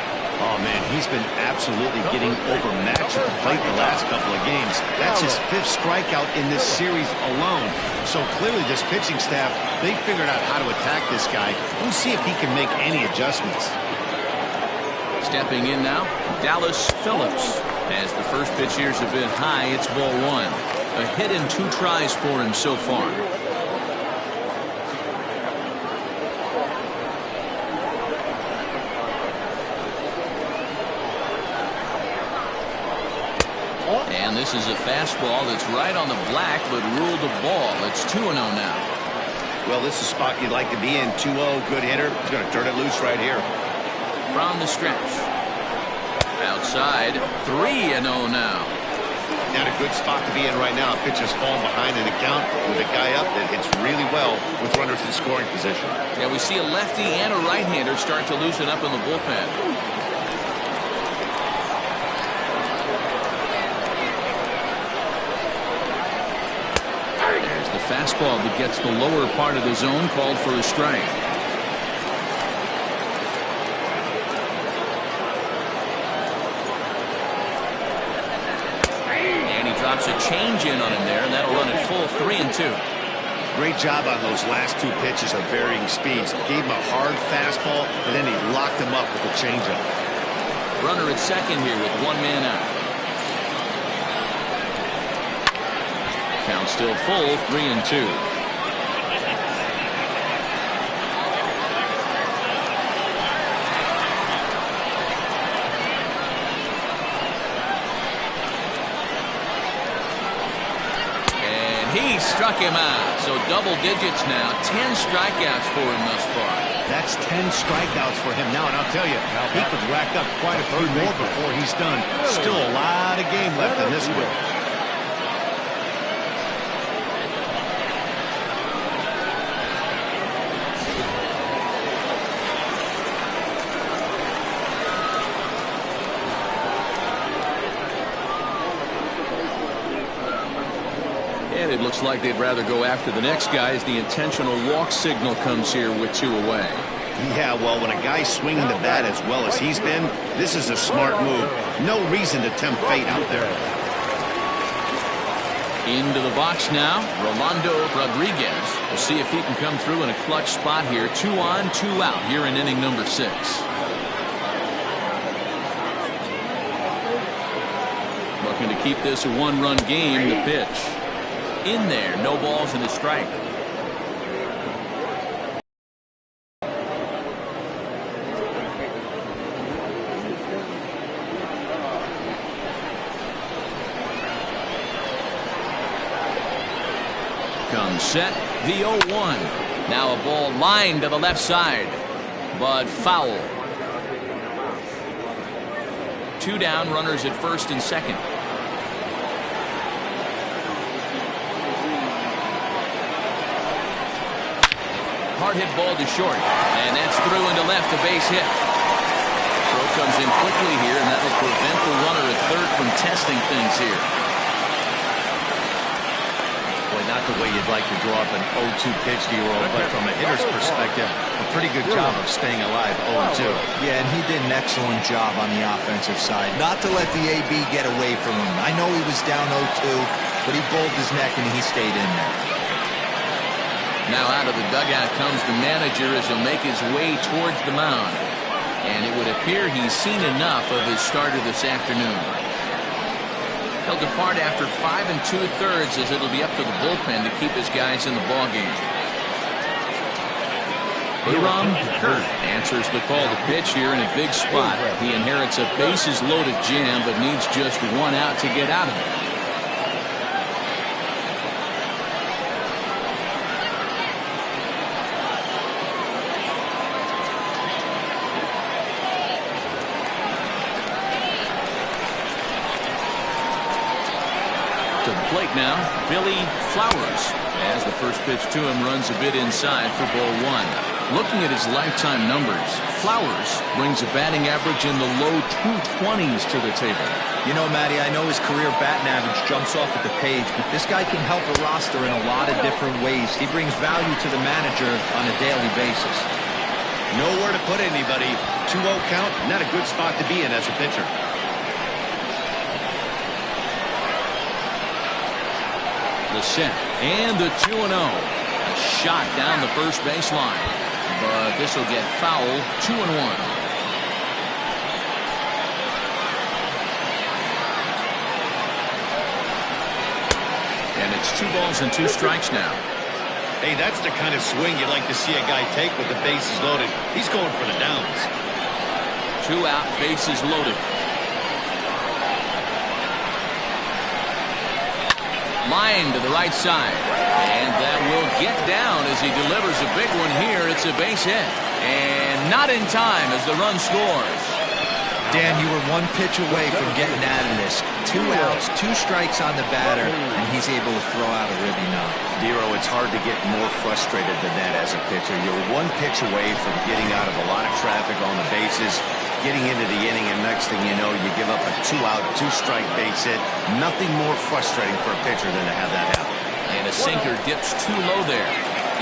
Oh, man, he's been absolutely getting overmatched at the plate the last couple of games. That's his 5th strikeout in this series alone. So clearly this pitching staff, they figured out how to attack this guy. We'll see if he can make any adjustments. Stepping in now, Dallas Phillips. As the first pitch here's a bit high, it's ball 1. A hit in 2 tries for him so far. And this is a fastball that's right on the black, but ruled a ball. It's 2-0 now. Well, this is a spot you'd like to be in. 2-0, good hitter. He's going to turn it loose right here. from the stretch. Outside, 3-0 now. Not a good spot to be in right now. Pitcher's falling behind in the count with a guy up that hits really well with runners in scoring position. Yeah, we see a lefty and a right-hander start to loosen up in the bullpen. There's the fastball that gets the lower part of the zone, called for a strike. Drops a change in on him there, and that'll run it full 3-2. Great job on those last two pitches of varying speeds. Gave him a hard fastball, and then he locked him up with a changeup. Runner at second here with 1 man out. Count still full, 3-2. He struck him out. So double digits now. 10 strikeouts for him thus far. That's 10 strikeouts for him now. And I'll tell you, he could rack up quite a few more before he's done. Still a lot of game left in this one. And it looks like they'd rather go after the next guy as the intentional walk signal comes here with 2 away. Yeah, well, when a guy's swinging the bat as well as he's been, this is a smart move. No reason to tempt fate out there. Into the box now, Rolando Rodriguez. We'll see if he can come through in a clutch spot here. 2 on, 2 out here in inning number 6. Looking to keep this a 1-run game. The pitch. In there, no balls and a strike. Comes set, the 0-1. Now a ball lined to the left side, but foul. 2 down, runners at first and second. Hard hit ball to short, and that's through into left, a base hit. Throw comes in quickly here, and that will prevent the runner at third from testing things here. Boy, not the way you'd like to draw up an 0-2 pitch to your own, but from a hitter's perspective, a pretty good job of staying alive 0-2. Yeah, and he did an excellent job on the offensive side. Not to let the AB get away from him. I know he was down 0-2, but he bowled his neck and he stayed in there. Now out of the dugout comes the manager as he'll make his way towards the mound. And it would appear he's seen enough of his starter this afternoon. He'll depart after 5 2/3 as it'll be up to the bullpen to keep his guys in the ballgame. Hiram Kurt answers the call to pitch here in a big spot. He inherits a bases-loaded jam, but needs just 1 out to get out of it. To the plate now, Billy Flowers, as the first pitch to him runs a bit inside for ball 1. Looking at his lifetime numbers, Flowers brings a batting average in the low 220s to the table. You know, Matty, I know his career batting average jumps off at the page, but this guy can help a roster in a lot of different ways. He brings value to the manager on a daily basis. Nowhere to put anybody. 2-0 count, not a good spot to be in as a pitcher. The set and the 2-0. A shot down the first baseline, but this will get foul. 2-1. And it's 2 balls and 2 strikes now. Hey, that's the kind of swing you'd like to see a guy take with the bases loaded. He's going for the downs. 2 out, bases loaded. Line to the right side, and that will get down as he delivers a big one here. It's a base hit, and And not in time as the run scores. Dan, you were one pitch away from getting out of this. 2 outs, 2 strikes on the batter, and he's able to throw out a ribby knock. Dero, it's hard to get more frustrated than that as a pitcher. You're one pitch away from getting out of a lot of traffic on the bases, getting into the inning, and next thing you know, you give up a 2-out, 2-strike base hit. Nothing more frustrating for a pitcher than to have that happen. And a sinker dips too low there.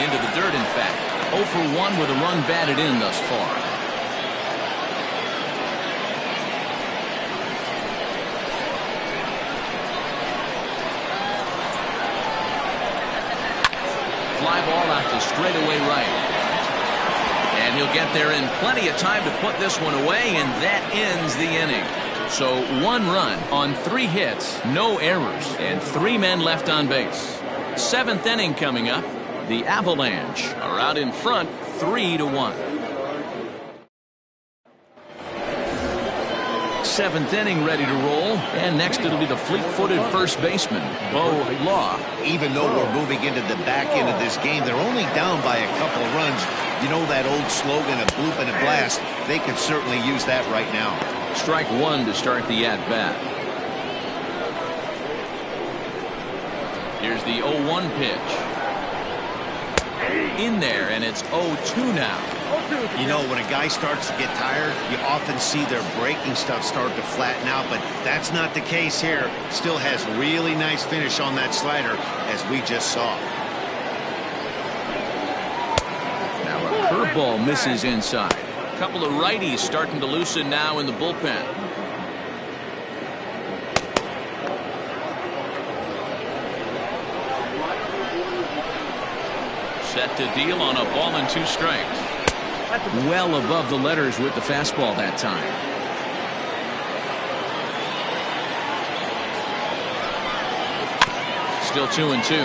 Into the dirt, in fact. 0 for 1 with a run batted in thus far. Fly ball out to straightaway right. And he'll get there in plenty of time to put this one away, and that ends the inning. So 1 run on 3 hits, no errors, and 3 men left on base. 7th inning coming up. The Avalanche are out in front 3-1. 7th inning ready to roll, and next it'll be the fleet-footed first baseman, Bo Law. Even though we're moving into the back end of this game, they're only down by a couple of runs. You know that old slogan, a bloop and a blast? They could certainly use that right now. Strike 1 to start the at-bat. Here's the 0-1 pitch. In there, and it's 0-2 now. You know, when a guy starts to get tired, you often see their breaking stuff start to flatten out, but that's not the case here. Still has really nice finish on that slider, as we just saw. Now a curveball misses inside. A couple of righties starting to loosen now in the bullpen. Set to deal on a ball and 2 strikes. Well above the letters with the fastball that time. Still 2-2.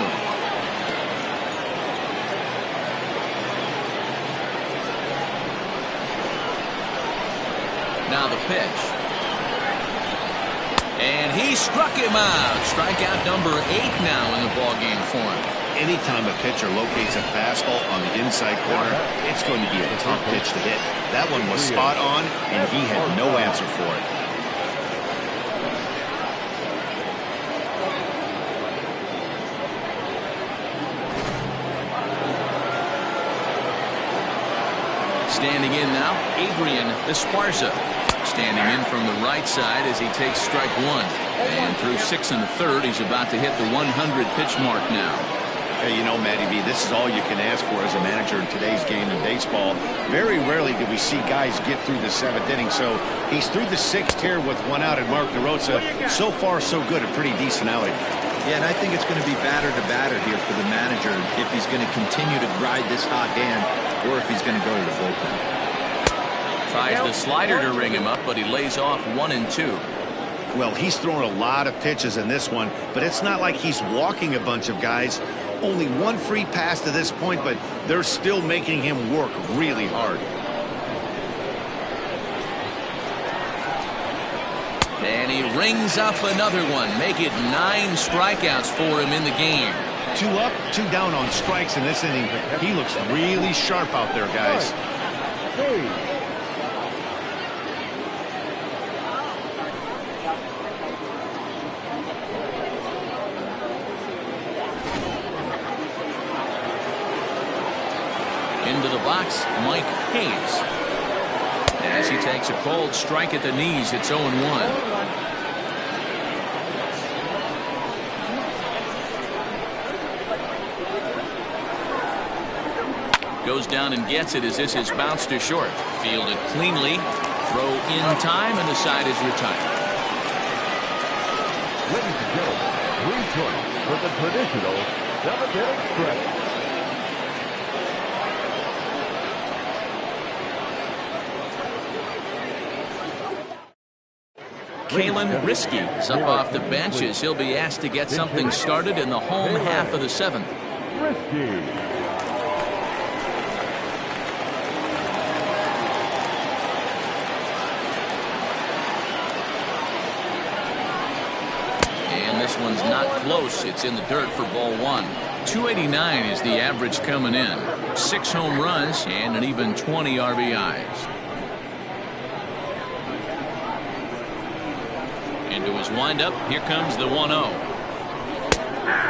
Now the pitch. And he struck him out. Strikeout number 8 now in the ballgame for him. Anytime a pitcher locates a fastball on the inside corner, it's going to be a tough pitch to hit. That one was spot on, and he had no answer for it. Standing in now, Adrian Esparza. Standing in from the right side as he takes strike 1. And through 6 1/3, he's about to hit the 100 pitch mark now. Hey, you know, Matty B, this is all you can ask for as a manager in today's game in baseball. Very rarely do we see guys get through the 7th inning, so he's through the 6th here with 1 out, and Mark DeRosa, so far so good, a pretty decent outing. Yeah, and I think it's going to be batter to batter here for the manager if he's going to continue to ride this hot hand or if he's going to go to the bullpen. Tries the slider to ring him up, but he lays off 1 and 2. Well, he's thrown a lot of pitches in this one, but it's not like he's walking a bunch of guys. Only 1 free pass to this point, but they're still making him work really hard. And he rings up another one. Make it 9 strikeouts for him in the game. 2 up, 2 down on strikes in this inning. He looks really sharp out there, guys. Into the box, Mike Hayes. As he takes a cold strike at the knees, it's 0-1. Goes down and gets it as this is bounced to short. Fielded cleanly. Throw in time, and the side is retired. Ladies and gentlemen, return for the traditional 7th inning stretch. Kalen Risky is up off the bench as he'll be asked to get something started in the home half of the 7th. Risky. And this one's not close. It's in the dirt for ball 1. 289 is the average coming in. 6 home runs and an even 20 RBIs. Into his windup, here comes the 1-0.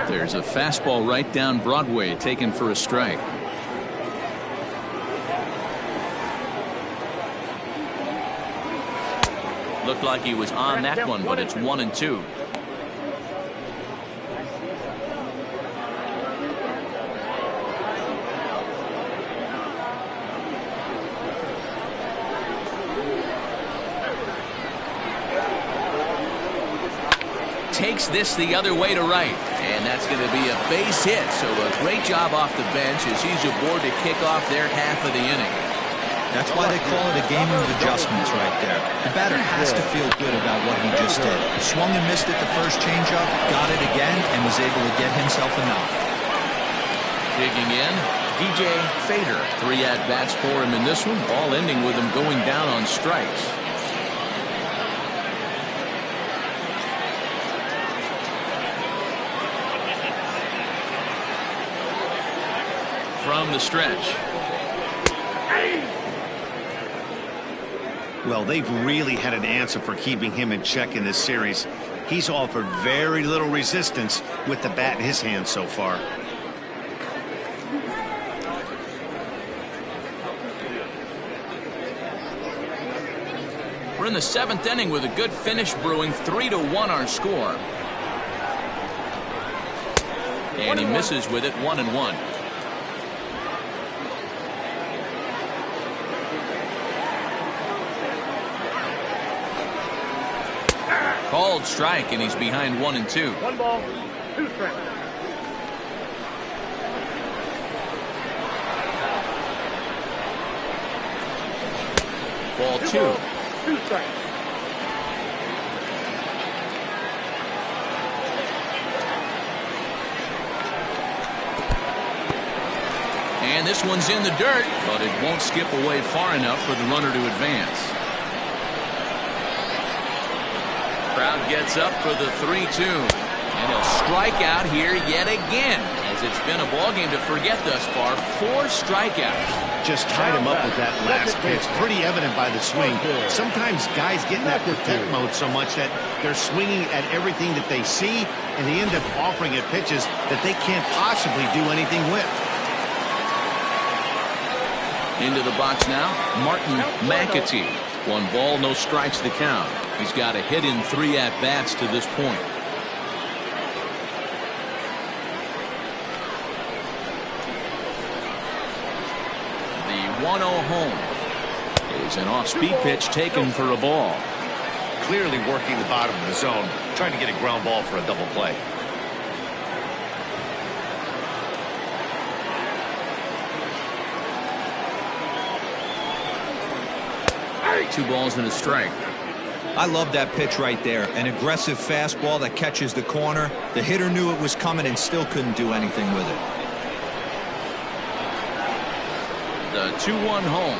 There's a fastball right down Broadway, taken for a strike. Looked like he was on that one, but it's 1-2. Takes this the other way to right, and that's going to be a base hit. So a great job off the bench as he's aboard to kick off their half of the inning. That's why they call it a game of adjustments right there. The batter has to feel good about what he just did. Swung and missed at the first changeup, got it again, and was able to get himself a knock. Digging in, DJ Fader. 3 at-bats for him in this one, all ending with him going down on strikes. From the stretch. Well, they've really had an answer for keeping him in check in this series. He's offered very little resistance with the bat in his hand so far. We're in the 7th inning with a good finish brewing. 3-1 our score. And he misses with it. 1-1. Called strike, and he's behind 1-2. 1 ball, 2 strikes. Ball 2. 2 strikes. And this one's in the dirt, but it won't skip away far enough for the runner to advance. Crowd gets up for the 3-2, and he'll strike out here yet again, as it's been a ball game to forget thus far. 4 strikeouts. Just tied him up with that last pitch. Pretty evident by the swing. Sometimes guys get in that protect mode so much that they're swinging at everything that they see, and they end up offering it pitches that they can't possibly do anything with. Into the box now, Martin McAtee. 1 ball, no strikes the count. He's got a hit in 3 at-bats to this point. The 1-0 home is an off-speed pitch taken for a ball. Clearly working the bottom of the zone, trying to get a ground ball for a double play. Two balls and a strike. I love that pitch right there. An aggressive fastball that catches the corner. The hitter knew it was coming and still couldn't do anything with it. The 2-1 home.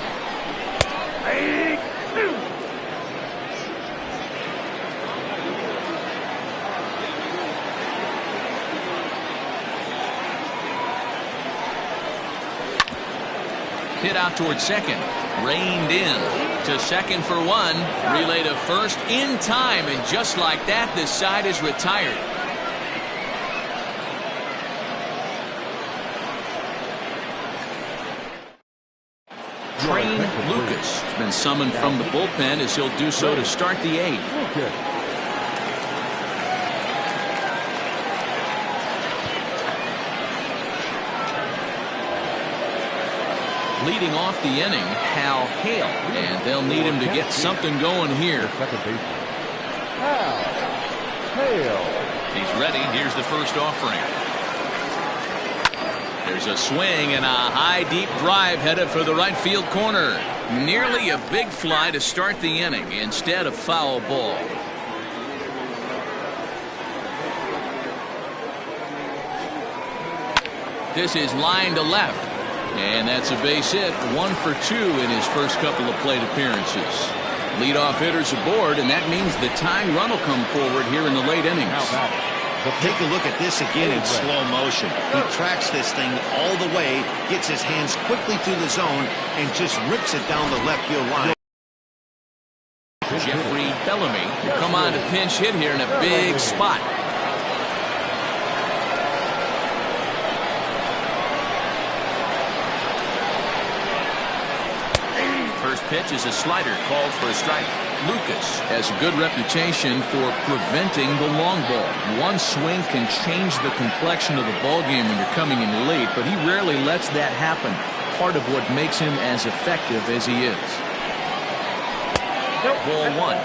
Hit out towards second. Reined in to second for 1. Relay to first in time, and just like that, this side is retired. Train Lucas has been summoned from the bullpen, as he'll do so to start the 8th. Leading off the inning, Hal Hale, and they'll need him to get something going here. Hale. He's ready. Here's the first offering. There's a swing and a high deep drive headed for the right field corner. Nearly a big fly to start the inning instead of foul ball. This is line to left. And that's a base hit. 1 for 2 in his first couple of plate appearances. Leadoff hitters aboard, and that means the tying run will come forward here in the late innings. Take a look at this again in slow motion. He tracks this thing all the way, gets his hands quickly through the zone, and just rips it down the left field line. Jeffrey Bellamy will come on to pinch hit here in a big spot. First pitch is a slider called for a strike. Lucas has a good reputation for preventing the long ball. One swing can change the complexion of the ball game when you're coming in late, but he rarely lets that happen. Part of what makes him as effective as he is. Ball one.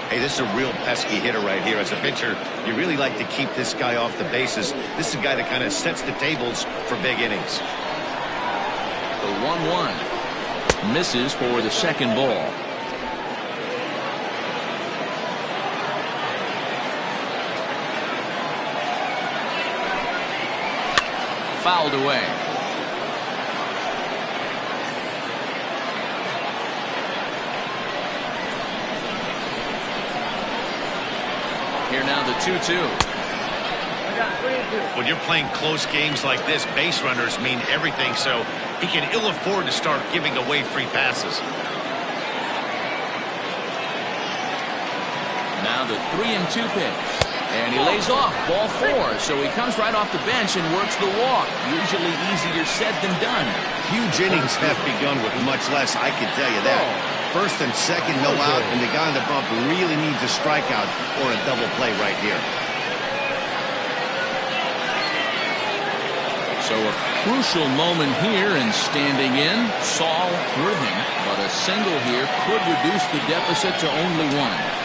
Hey, this is a real pesky hitter right here. As a pitcher, you really like to keep this guy off the bases. This is a guy that kind of sets the tables for big innings. The 1-1. Misses for the second ball. Fouled away. Here now the 2-2. When you're playing close games like this, base runners mean everything, so he can ill afford to start giving away free passes. Now the 3-2 pitch. And he lays off ball 4, so he comes right off the bench and works the walk. Usually easier said than done. Huge innings have begun with much less, I can tell you that. First and second, no out, and the guy on the bump really needs a strikeout or a double play right here. So a crucial moment here, and standing in, Saul Worthing. But a single here could reduce the deficit to only 1.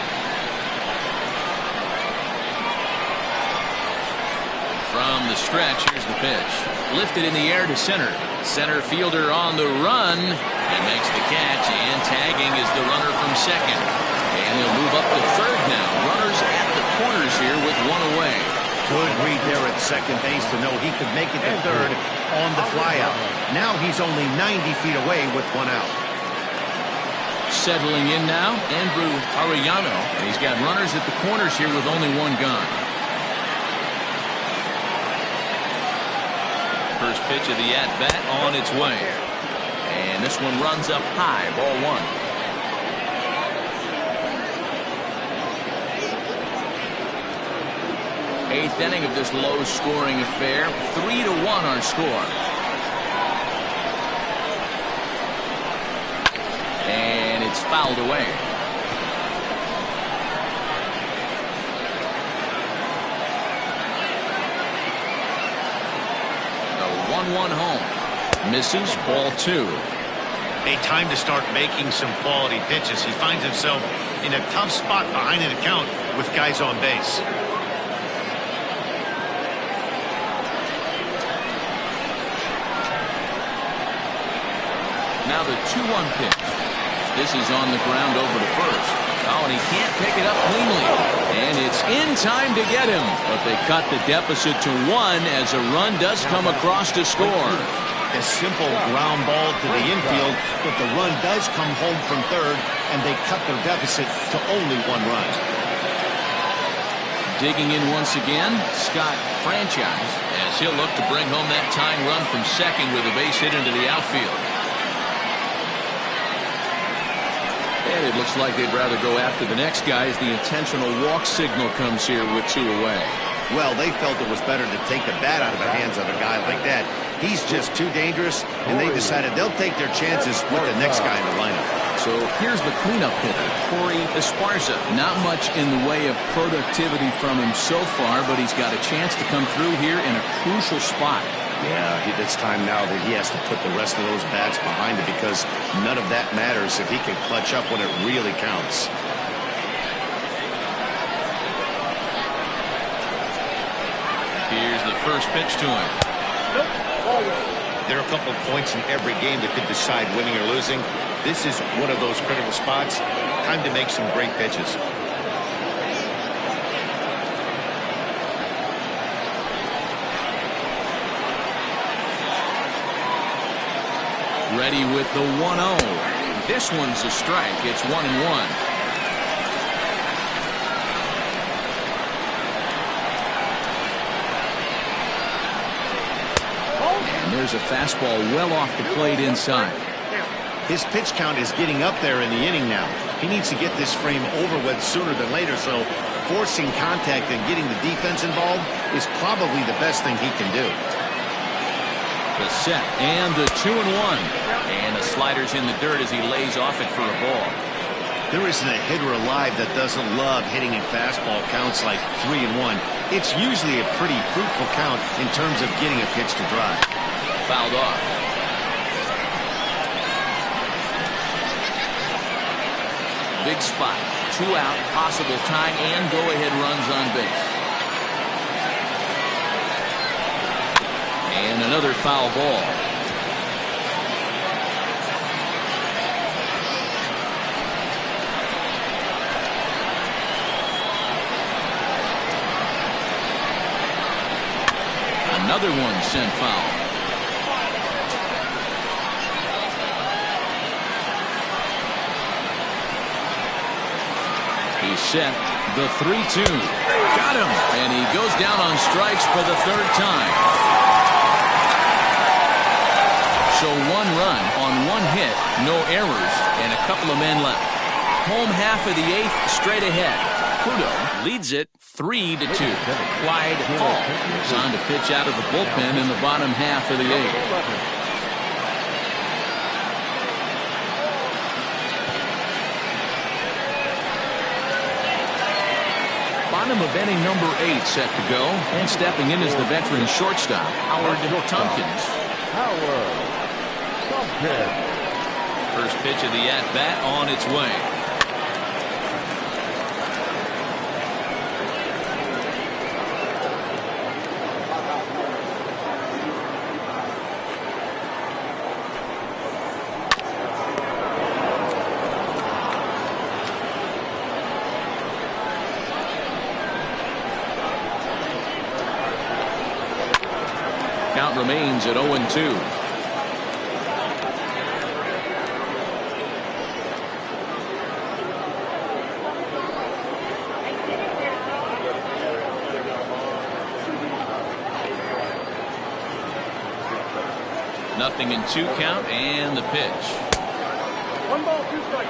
From the stretch, here's the pitch. Lifted in the air to center. Center fielder on the run. He makes the catch, and tagging is the runner from second. And he'll move up to third now. Runners at the corners here with 1 away. Good read there at second base to know he could make it to third on the flyout. Now he's only 90 feet away with 1 out. Settling in now, Andrew Arellano. And he's got runners at the corners here with only 1 gone. First pitch of the at-bat on its way. And this one runs up high, ball 1. Eighth inning of this low-scoring affair. 3-1 our score. And it's fouled away. The 1-1 home. Misses, ball 2. A time to start making some quality pitches. He finds himself in a tough spot behind an account with guys on base. Now the 2-1 pitch. This is on the ground over to first. Oh, and he can't pick it up cleanly. And it's in time to get him. But they cut the deficit to 1 as a run does come across to score. A simple ground ball to the infield, but the run does come home from third, and they cut their deficit to only 1 run. Digging in once again, Scott Franchise, as he'll look to bring home that tying run from second with a base hit into the outfield. And it looks like they'd rather go after the next guy as the intentional walk signal comes here with 2 away. Well, they felt it was better to take the bat out of the hands of a guy like that. He's just too dangerous, and they decided they'll take their chances with the next guy in the lineup. So here's the cleanup hitter, Corey Esparza. Not much in the way of productivity from him so far, but he's got a chance to come through here in a crucial spot. Yeah, it's time now that he has to put the rest of those bats behind him, because none of that matters if he can clutch up when it really counts. Here's the first pitch to him. There are a couple of points in every game that could decide winning or losing. This is one of those critical spots. Time to make some great pitches. Ready with the 1-0. This one's a strike. It's 1-1. There's a fastball well off the plate inside. His pitch count is getting up there in the inning now. He needs to get this frame over with sooner than later, so forcing contact and getting the defense involved is probably the best thing he can do. The set and the 2-1. And the slider's in the dirt as he lays off it for a ball. There isn't a hitter alive that doesn't love hitting in fastball counts like 3-1. It's usually a pretty fruitful count in terms of getting a pitch to drive. Fouled off. Big spot. 2 out, possible tying and go-ahead runs on base. And another foul ball. Another one sent foul. He's set. The 3-2. Got him. And he goes down on strikes for the 3rd time. So 1 run on 1 hit, no errors, and a couple of men left. Home half of the 8th straight ahead. Pluto leads it 3-2. Clyde Hall is on to pitch out of the bullpen in the bottom half of the 8th. Bottom of inning number 8 set to go, and stepping in is the veteran shortstop, Howard Tompkins. First pitch of the at-bat on its way. Count remains at 0-2. Nothing in 2 count, and the pitch.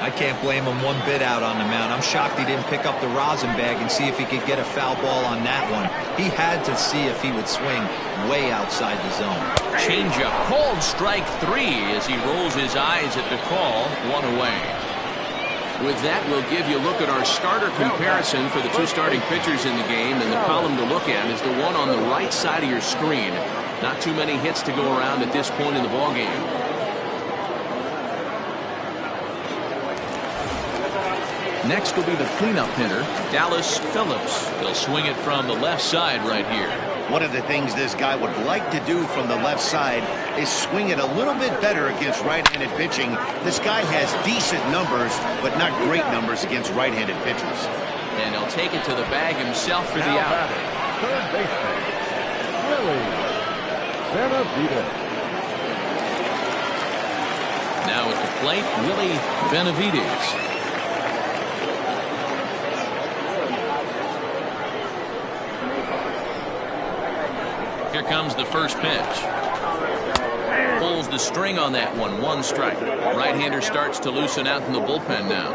I can't blame him one bit out on the mound. I'm shocked he didn't pick up the rosin bag and see if he could get a foul ball on that one. He had to see if he would swing way outside the zone. Changeup, called strike 3 as he rolls his eyes at the call. 1 away. With that, we'll give you a look at our starter comparison for the 2 starting pitchers in the game, and the column to look at is the one on the right side of your screen. Not too many hits to go around at this point in the ballgame. Next will be the cleanup hitter, Dallas Phillips. He'll swing it from the left side right here. One of the things this guy would like to do from the left side is swing it a little bit better against right-handed pitching. This guy has decent numbers, but not great numbers against right-handed pitchers. And he'll take it to the bag himself for the out. Third baseman, Willie Benavides. Now at the plate, Willie Benavides. Here comes the first pitch. Pulls the string on that one. 1 strike. Right-hander starts to loosen out in the bullpen now.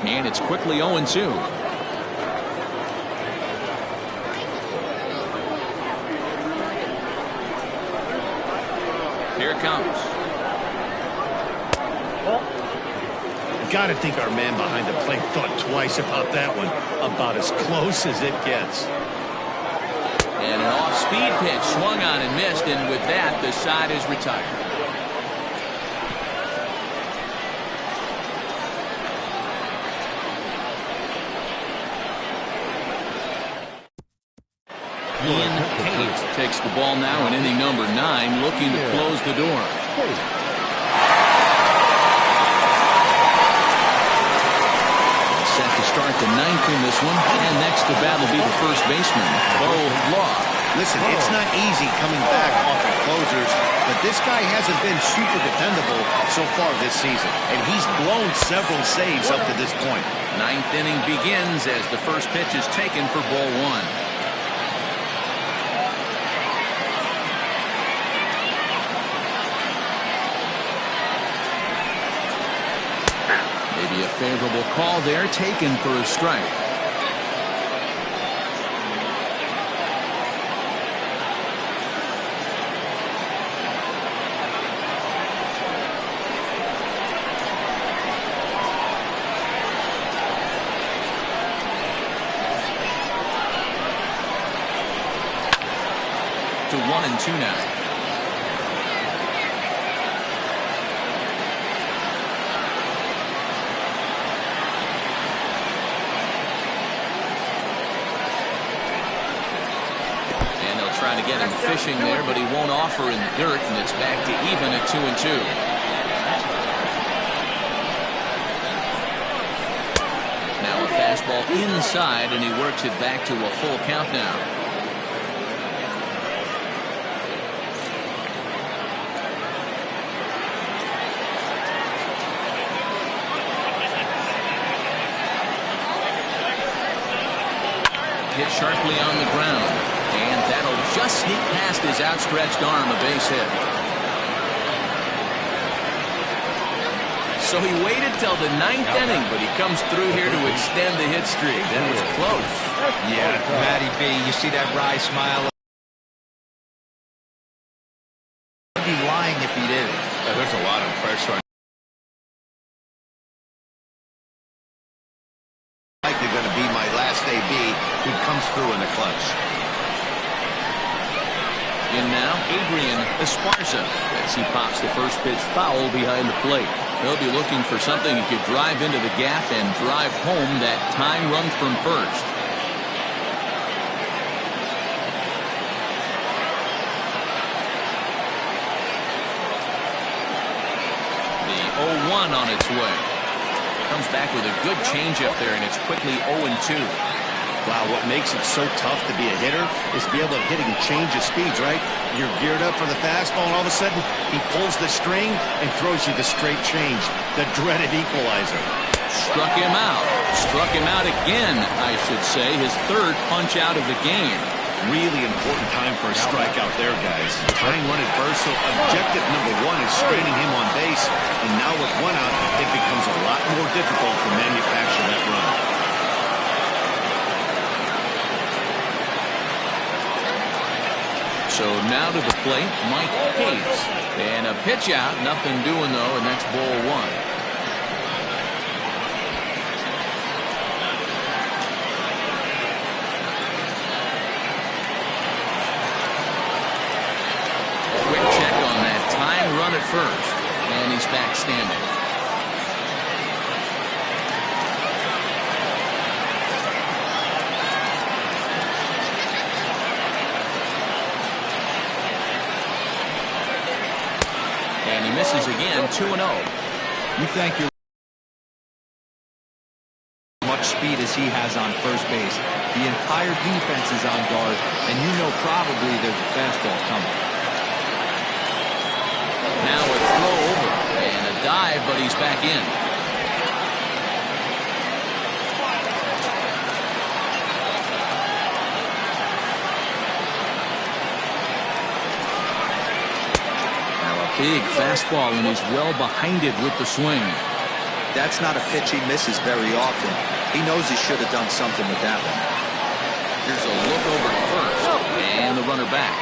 And it's quickly 0-2. Here it comes. Got to think our man behind the plate thought twice about that one. About as close as it gets. And an off-speed pitch swung on and missed, and with that, the side is retired. Ian Pate takes the ball now in inning number 9, looking to close the door. Set to start the 9th in this one, and next to bat will be the first baseman, Bo Law. Listen, it's not easy coming back off of closers, but this guy hasn't been super dependable so far this season, and he's blown several saves up to this point. Ninth inning begins as the first pitch is taken for ball one. Maybe a favorable call there, taken for a strike. To 1-2 now. And they'll try to get him fishing there, but he won't offer in the dirt, and it's back to even at 2-2. Now a fastball inside, and he works it back to a full count now. Hit sharply on the ground, and that'll just sneak past his outstretched arm, a base hit. So he waited till the ninth inning, but he comes through here to extend the hit streak. That was close. Yeah, Matty B, you see that wry smile? He'd be lying if he didn't. There's a lot of pressure on. Likely going to be my last AB who comes through in the clutch. In now, Adrian Esparza, as he pops the first pitch foul behind the plate. He'll be looking for something he could drive into the gap and drive home that tying run from first. The 0-1 on its way. Comes back with a good changeup there, and it's quickly 0-2. Wow, what makes it so tough to be a hitter is to be able to hit and change of speeds, right? You're geared up for the fastball, and all of a sudden, he pulls the string and throws you the straight change, the dreaded equalizer. Struck him out. Struck him out again, I should say. His third punch out of the game. Really important time for a strikeout there, guys. Tying run at first, so objective number one is straining him on base, and now with one out, it becomes a lot more difficult to manufacture that run. So now to the plate, Mike Hayes. And a pitch out, nothing doing though, and that's ball one. Quick check on that time run at first, and he's back standing. And he misses again, 2-0. You think you're much speed as he has on first base. The entire defense is on guard, and you know probably there's a fastball coming. Now a throw over and a dive, but he's back in. Big fastball, and he's well behind it with the swing. That's not a pitch he misses very often. He knows he should have done something with that one. Here's a look over at first, and the runner back.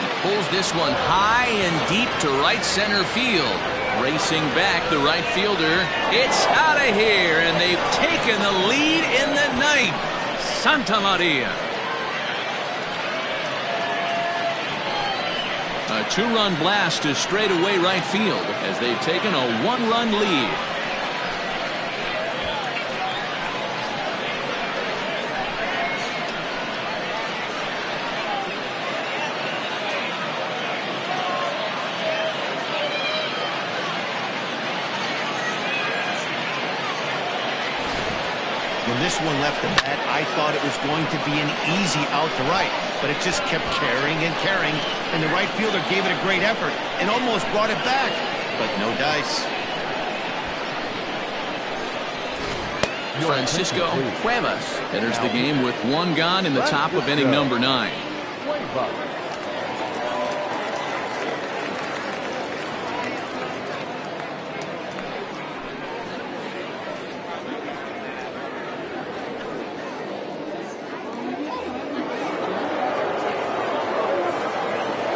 He pulls this one high and deep to right center field. Racing back, the right fielder. It's out of here, and they've taken the lead in the ninth. Santa Maria. A two-run blast to straightaway right field as they've taken a one-run lead. When this one left the bat, I thought it was going to be an easy out to right, but it just kept carrying and carrying, and the right fielder gave it a great effort and almost brought it back, but no dice. Francisco Cuevas enters the game with one gone in the top of inning number 9.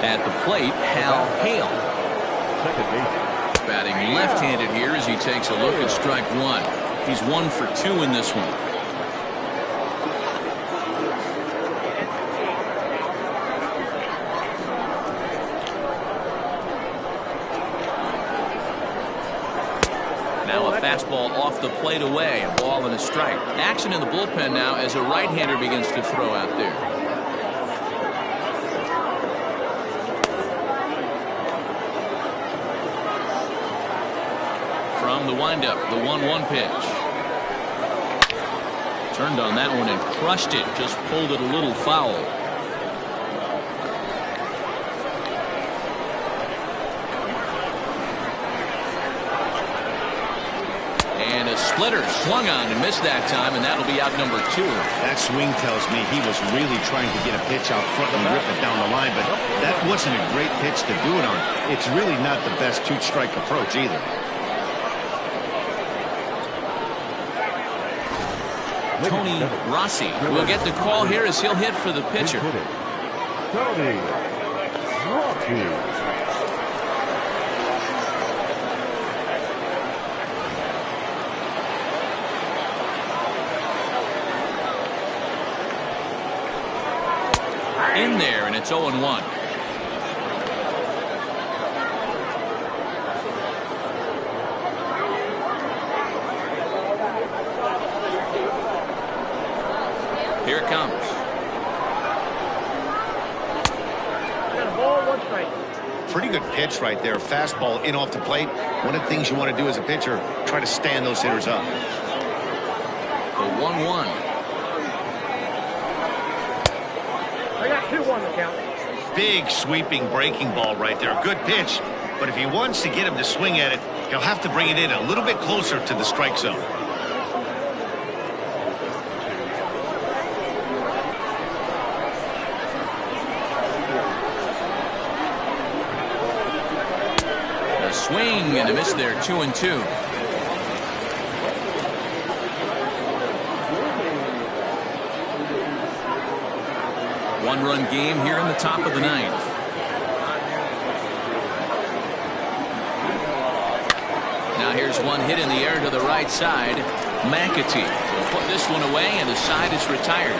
At the plate, Hal Hale. Batting left-handed here as he takes a look at strike 1. He's 1 for 2 in this one. Now a fastball off the plate away, a ball and a strike. Action in the bullpen now as a right-hander begins to throw out there. From the windup, the 1-1 pitch. Turned on that one and crushed it. Just pulled it a little foul. And a splitter swung on and missed that time, and that'll be out number 2. That swing tells me he was really trying to get a pitch out front and rip it down the line, but that wasn't a great pitch to do it on. It's really not the best two-strike approach either. Tony Rossi will get the call here as he'll hit for the pitcher. Tony Rossi. In there, and it's 0-1. Here it comes. Pretty good pitch right there. Fastball in off the plate. One of the things you want to do as a pitcher, try to stand those hitters up. The 1-1. I got 2-1 to count. Big sweeping breaking ball right there. Good pitch. But if he wants to get him to swing at it, he'll have to bring it in a little bit closer to the strike zone. Swing and a miss there, 2-2. One-run game here in the top of the 9th. Now here's one hit in the air to the right side. McAtee will put this one away, and the side is retired.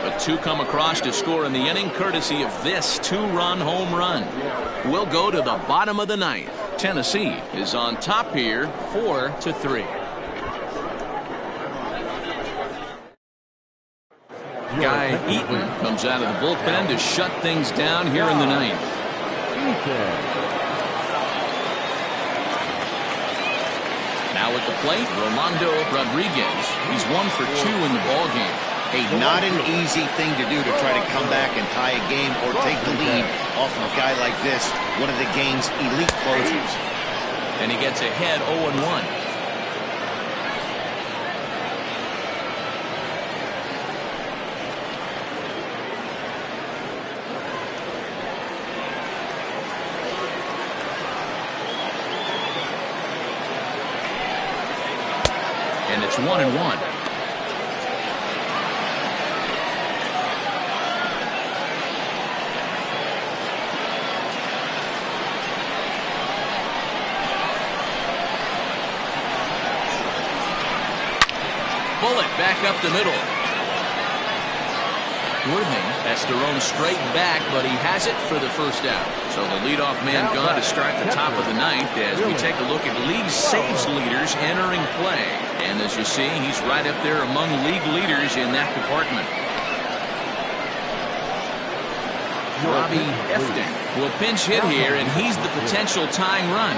But 2 come across to score in the inning, courtesy of this 2-run home run. We'll go to the bottom of the 9th. Tennessee is on top here, 4-3. Guy Eaton comes out of the bullpen to shut things down here in the 9th. Now at the plate, Rolando Rodriguez. He's 1 for 2 in the ballgame. Hey, not an easy thing to do to try to come back and tie a game or take the lead off of a guy like this, one of the game's elite closers. And he gets ahead 0-1. And it's 1-1. Bullet back up the middle. Worthing has to roam straight back, but he has it for the first out. So the leadoff man gone to start the top of the 9th as we take a look at league saves leaders entering play. And as you see, he's right up there among league leaders in that department. Robbie Efton will pinch hit here, and he's the potential tying run.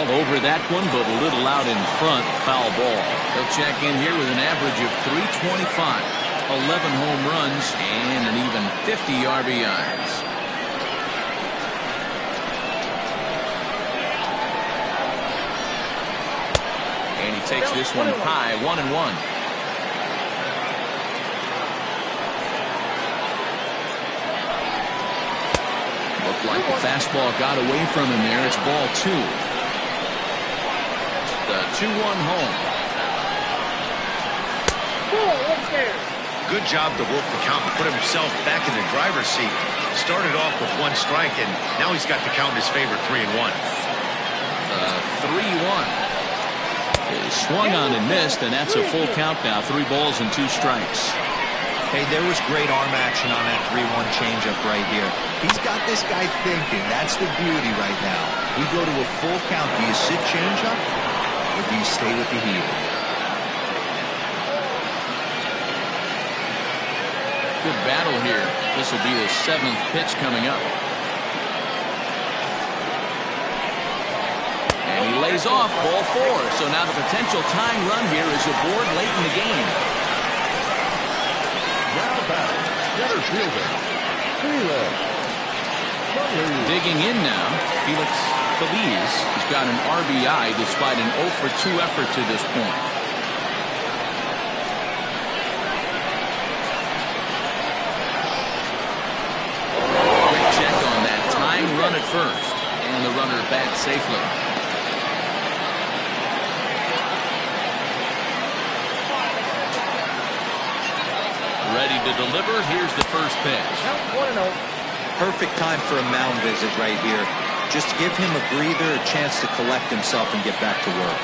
All over that one, but a little out in front. Foul ball. He'll check in here with an average of 325, 11 home runs, and an even 50 RBIs. And he takes this one high, 1-1. Looked like the fastball got away from him there. It's ball 2. The 2-1 home. Good job to work the count and put himself back in the driver's seat. Started off with 1 strike, and now he's got the count in his favor, 3-1. 3-1. He swung on and missed, and that's a full count now. 3 balls and 2 strikes. Hey, there was great arm action on that 3-1 changeup right here. He's got this guy thinking. That's the beauty right now. We go to a full count. Do you sit changeup, or do you stay with the heel? Good battle here. This will be the 7th pitch coming up. And he lays off, ball 4. So now the potential tying run here is aboard late in the game. Now batting, center fielder, Felix. Digging in now, Felix Feliz. He's got an RBI despite an 0-for-2 effort to this point. Quick check on that tying run at first. And the runner back safely. Ready to deliver. Here's the first pitch. 1-0. Perfect time for a mound visit right here. Just give him a breather, a chance to collect himself and get back to work.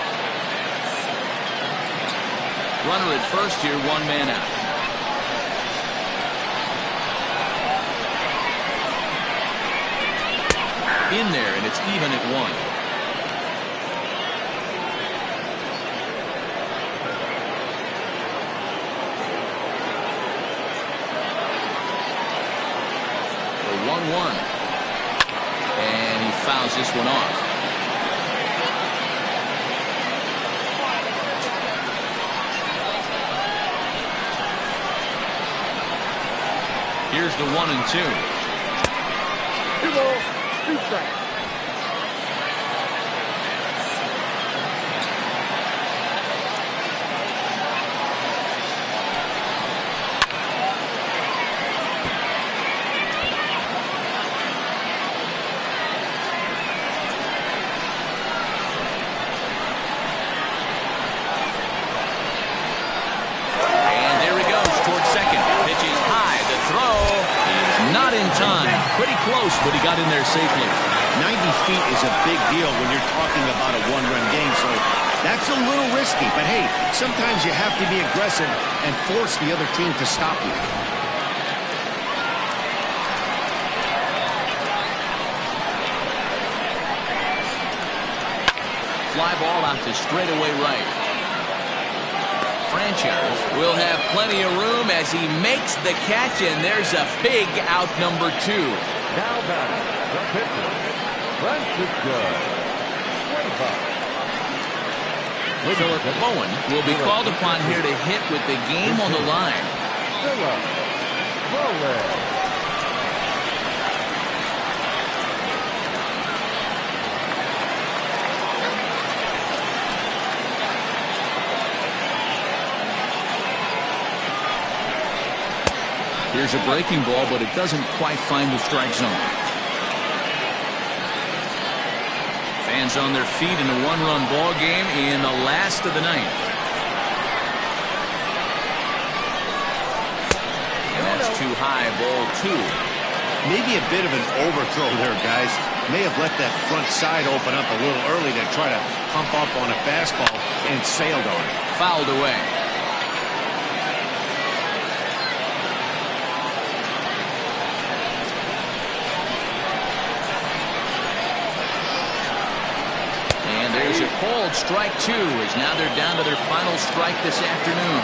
Runner at first here, 1 man out. In there, and it's even at 1. And he fouls this one off. Here's the 1-2. 2 balls, 2 strikes. Pretty close, but he got in there safely. 90 feet is a big deal when you're talking about a 1-run game, so that's a little risky. But hey, sometimes you have to be aggressive and force the other team to stop you. Fly ball out to straightaway right. Franchise will have plenty of room as he makes the catch, and there's a big out, number 2. Now batting, the pitcher, Francisco. 25. Philip Bowen will be called upon here to hit with the game on the line. Philip Bowen. Here's a breaking ball, but it doesn't quite find the strike zone. Fans on their feet in a 1-run ball game in the last of the 9th. And that's too high, ball 2. Maybe a bit of an overthrow there, guys. May have let that front side open up a little early to try to pump up on a fastball and sailed on it. Fouled away. There's a called strike 2 as now they're down to their final strike this afternoon.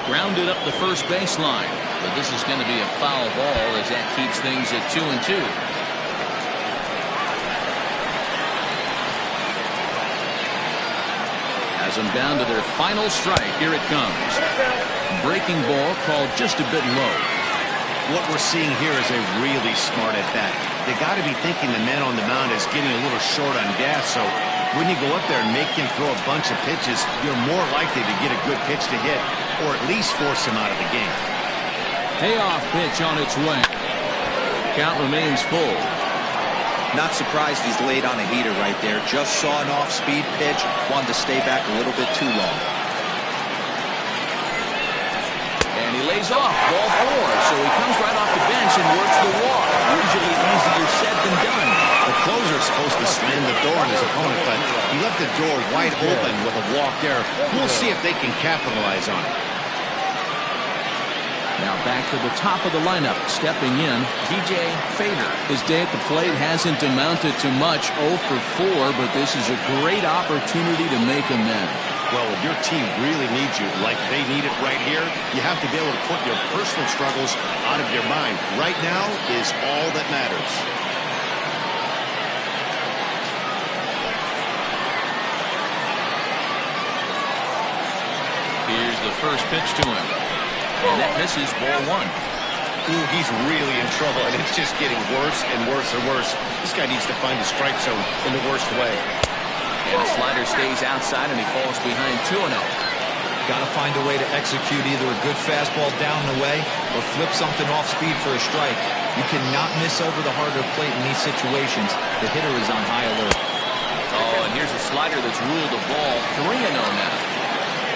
Grounded up the first baseline. But this is going to be a foul ball as that keeps things at 2-2. Has them down to their final strike. Here it comes. Breaking ball called just a bit low. What we're seeing here is a really smart at bat. They got to be thinking the man on the mound is getting a little short on gas, so when you go up there and make him throw a bunch of pitches, you're more likely to get a good pitch to hit, or at least force him out of the game. Payoff pitch on its way. Count remains full. Not surprised he's laid on a heater right there. Just saw an off-speed pitch. Wanted to stay back a little bit too long. And he lays off. Ball 4. So he comes right off the bench and works the walk. Usually easier said than done. The closer's supposed to slam the door on his opponent, but he left the door wide open with a walk there. We'll see if they can capitalize on it. Now back to the top of the lineup. Stepping in, DJ Fader. His day at the plate hasn't amounted to much, 0 for 4, but this is a great opportunity to make amends. Well, if your team really needs you like they need it right here, you have to be able to put your personal struggles out of your mind. Right now is all that matters. Here's the first pitch to him. And that misses, ball 1. Ooh, he's really in trouble, and it's just getting worse and worse and worse. This guy needs to find the strike zone in the worst way. And the slider stays outside, and he falls behind 2-0. Got to find a way to execute either a good fastball down the way or flip something off speed for a strike. You cannot miss over the harder plate in these situations. The hitter is on high alert. Oh, and here's a slider that's ruled a ball 3-0 now.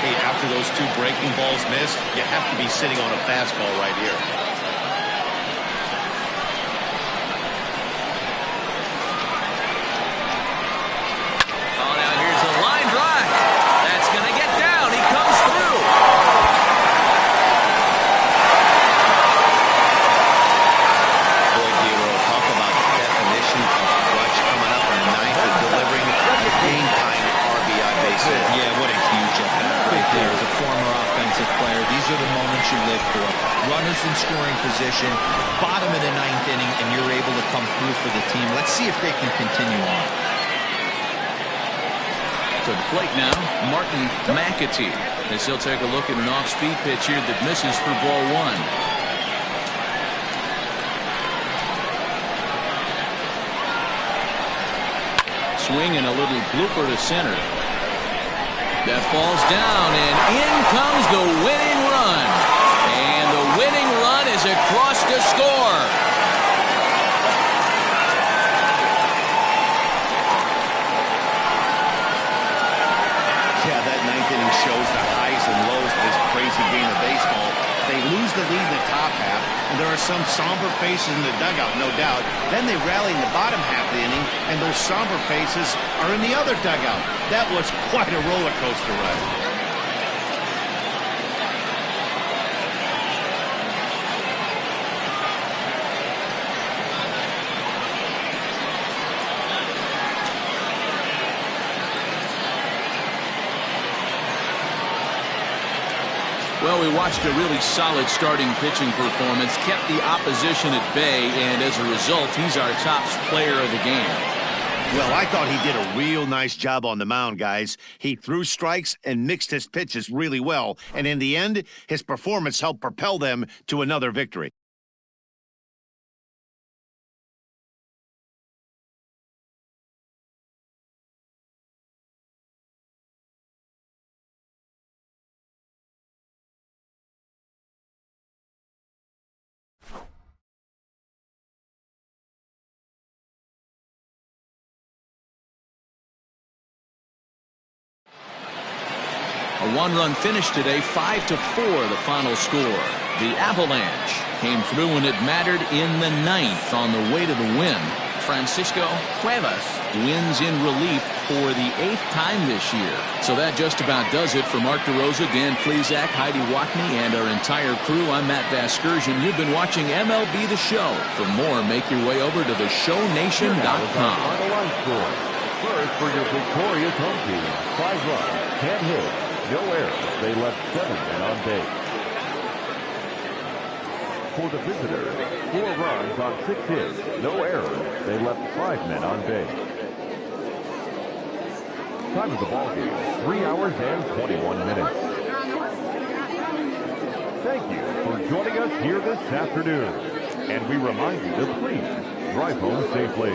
Hey, after those 2 breaking balls missed, you have to be sitting on a fastball right here. Oh, now here's a line drive. That's going to get down. He comes through. Boy, Diego, talk about the definition of clutch coming up in the 9th and delivering a game-tying RBI base hit. Yeah, what a huge at-bat right there. As a former offensive player, these are the moments you live for. Runners in scoring position, bottom of the 9th inning, and you're able to come through for the team. Let's see if they can continue on. To the plate now, Martin McAtee. As he'll take a look at an off-speed pitch here that misses for ball 1. Swing and a little blooper to center. That falls down, and in comes the winning run. And the winning run is across to score. Yeah, that 9th inning shows the highs and lows of this crazy game of baseball. They lose the lead in the top half, and there are some somber faces in the dugout, no doubt. Then they rally in the bottom half of the inning, and those somber faces are in the other dugout. That was quite a roller coaster ride. Well, we watched a really solid starting pitching performance, kept the opposition at bay, and as a result, he's our top player of the game. Well, I thought he did a real nice job on the mound, guys. He threw strikes and mixed his pitches really well, and in the end, his performance helped propel them to another victory. A one-run finish today, 5-4 the final score. The Avalanche came through when it mattered in the 9th on the way to the win. Francisco Cuevas wins in relief for the 8th time this year. So that just about does it for Mark DeRosa, Dan Plesac, Heidi Watney, and our entire crew. I'm Matt Vasgersian. You've been watching MLB The Show. For more, make your way over to theshownation.com. Final line score. First for your victorious home team, 5 runs, 10 hits, no errors. They left 7 men on base. For the visitors, 4 runs on 6 hits, no errors. They left 5 men on base. Time of the ball game, 3 hours and 21 minutes. Thank you for joining us here this afternoon. And we remind you to please drive home safely.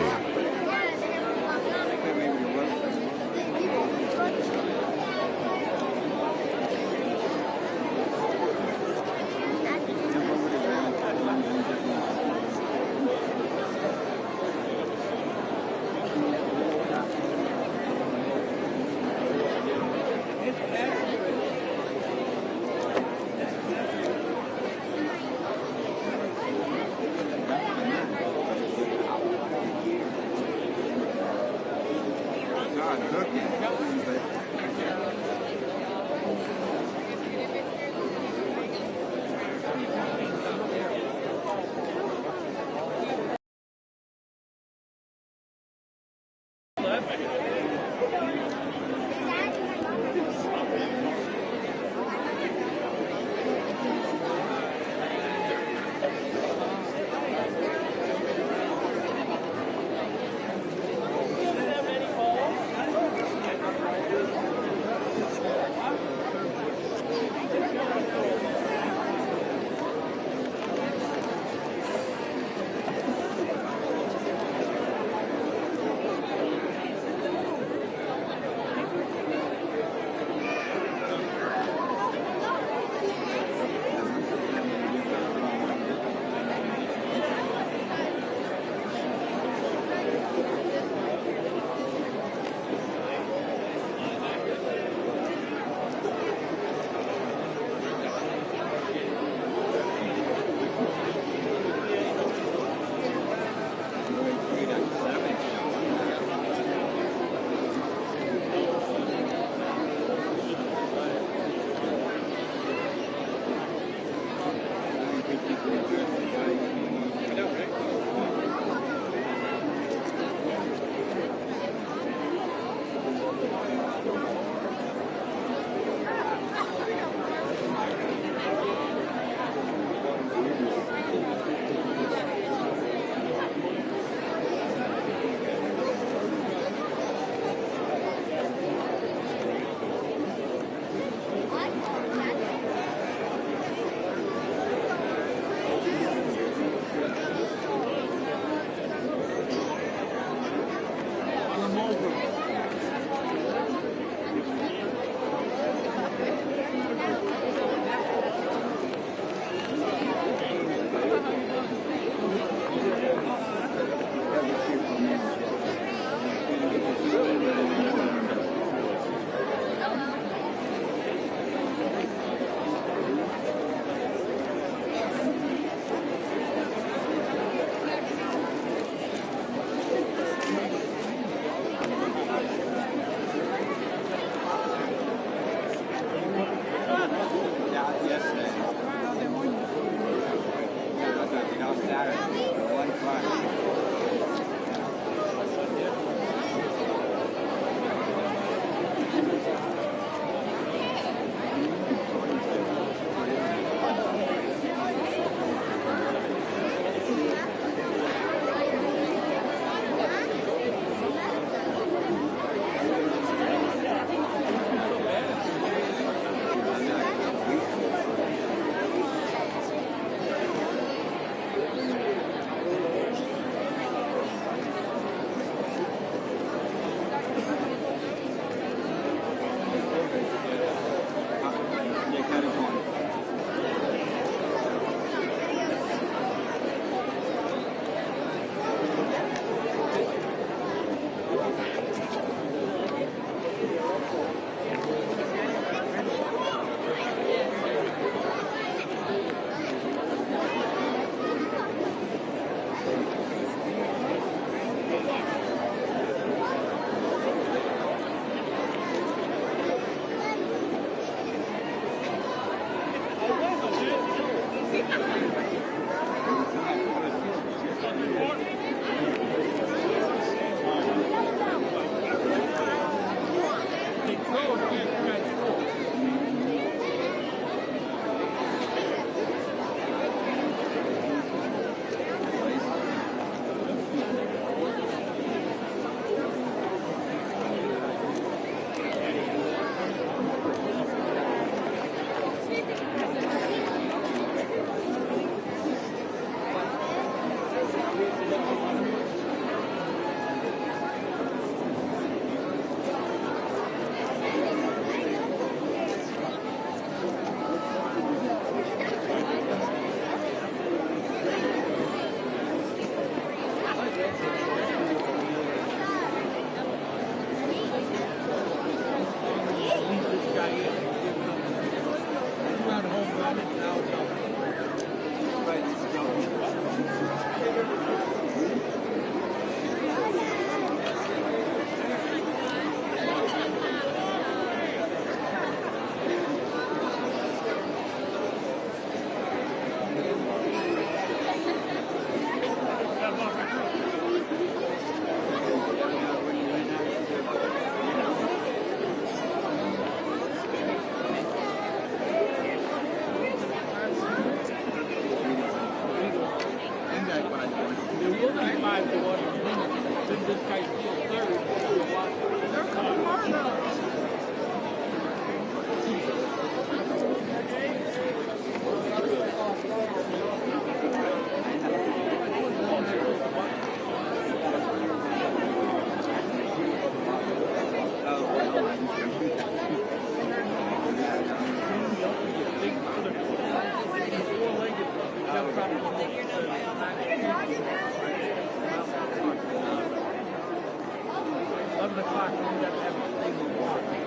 o'clock, we got to have a thing of water.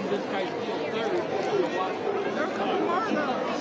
this guy's still third. They're coming hard now.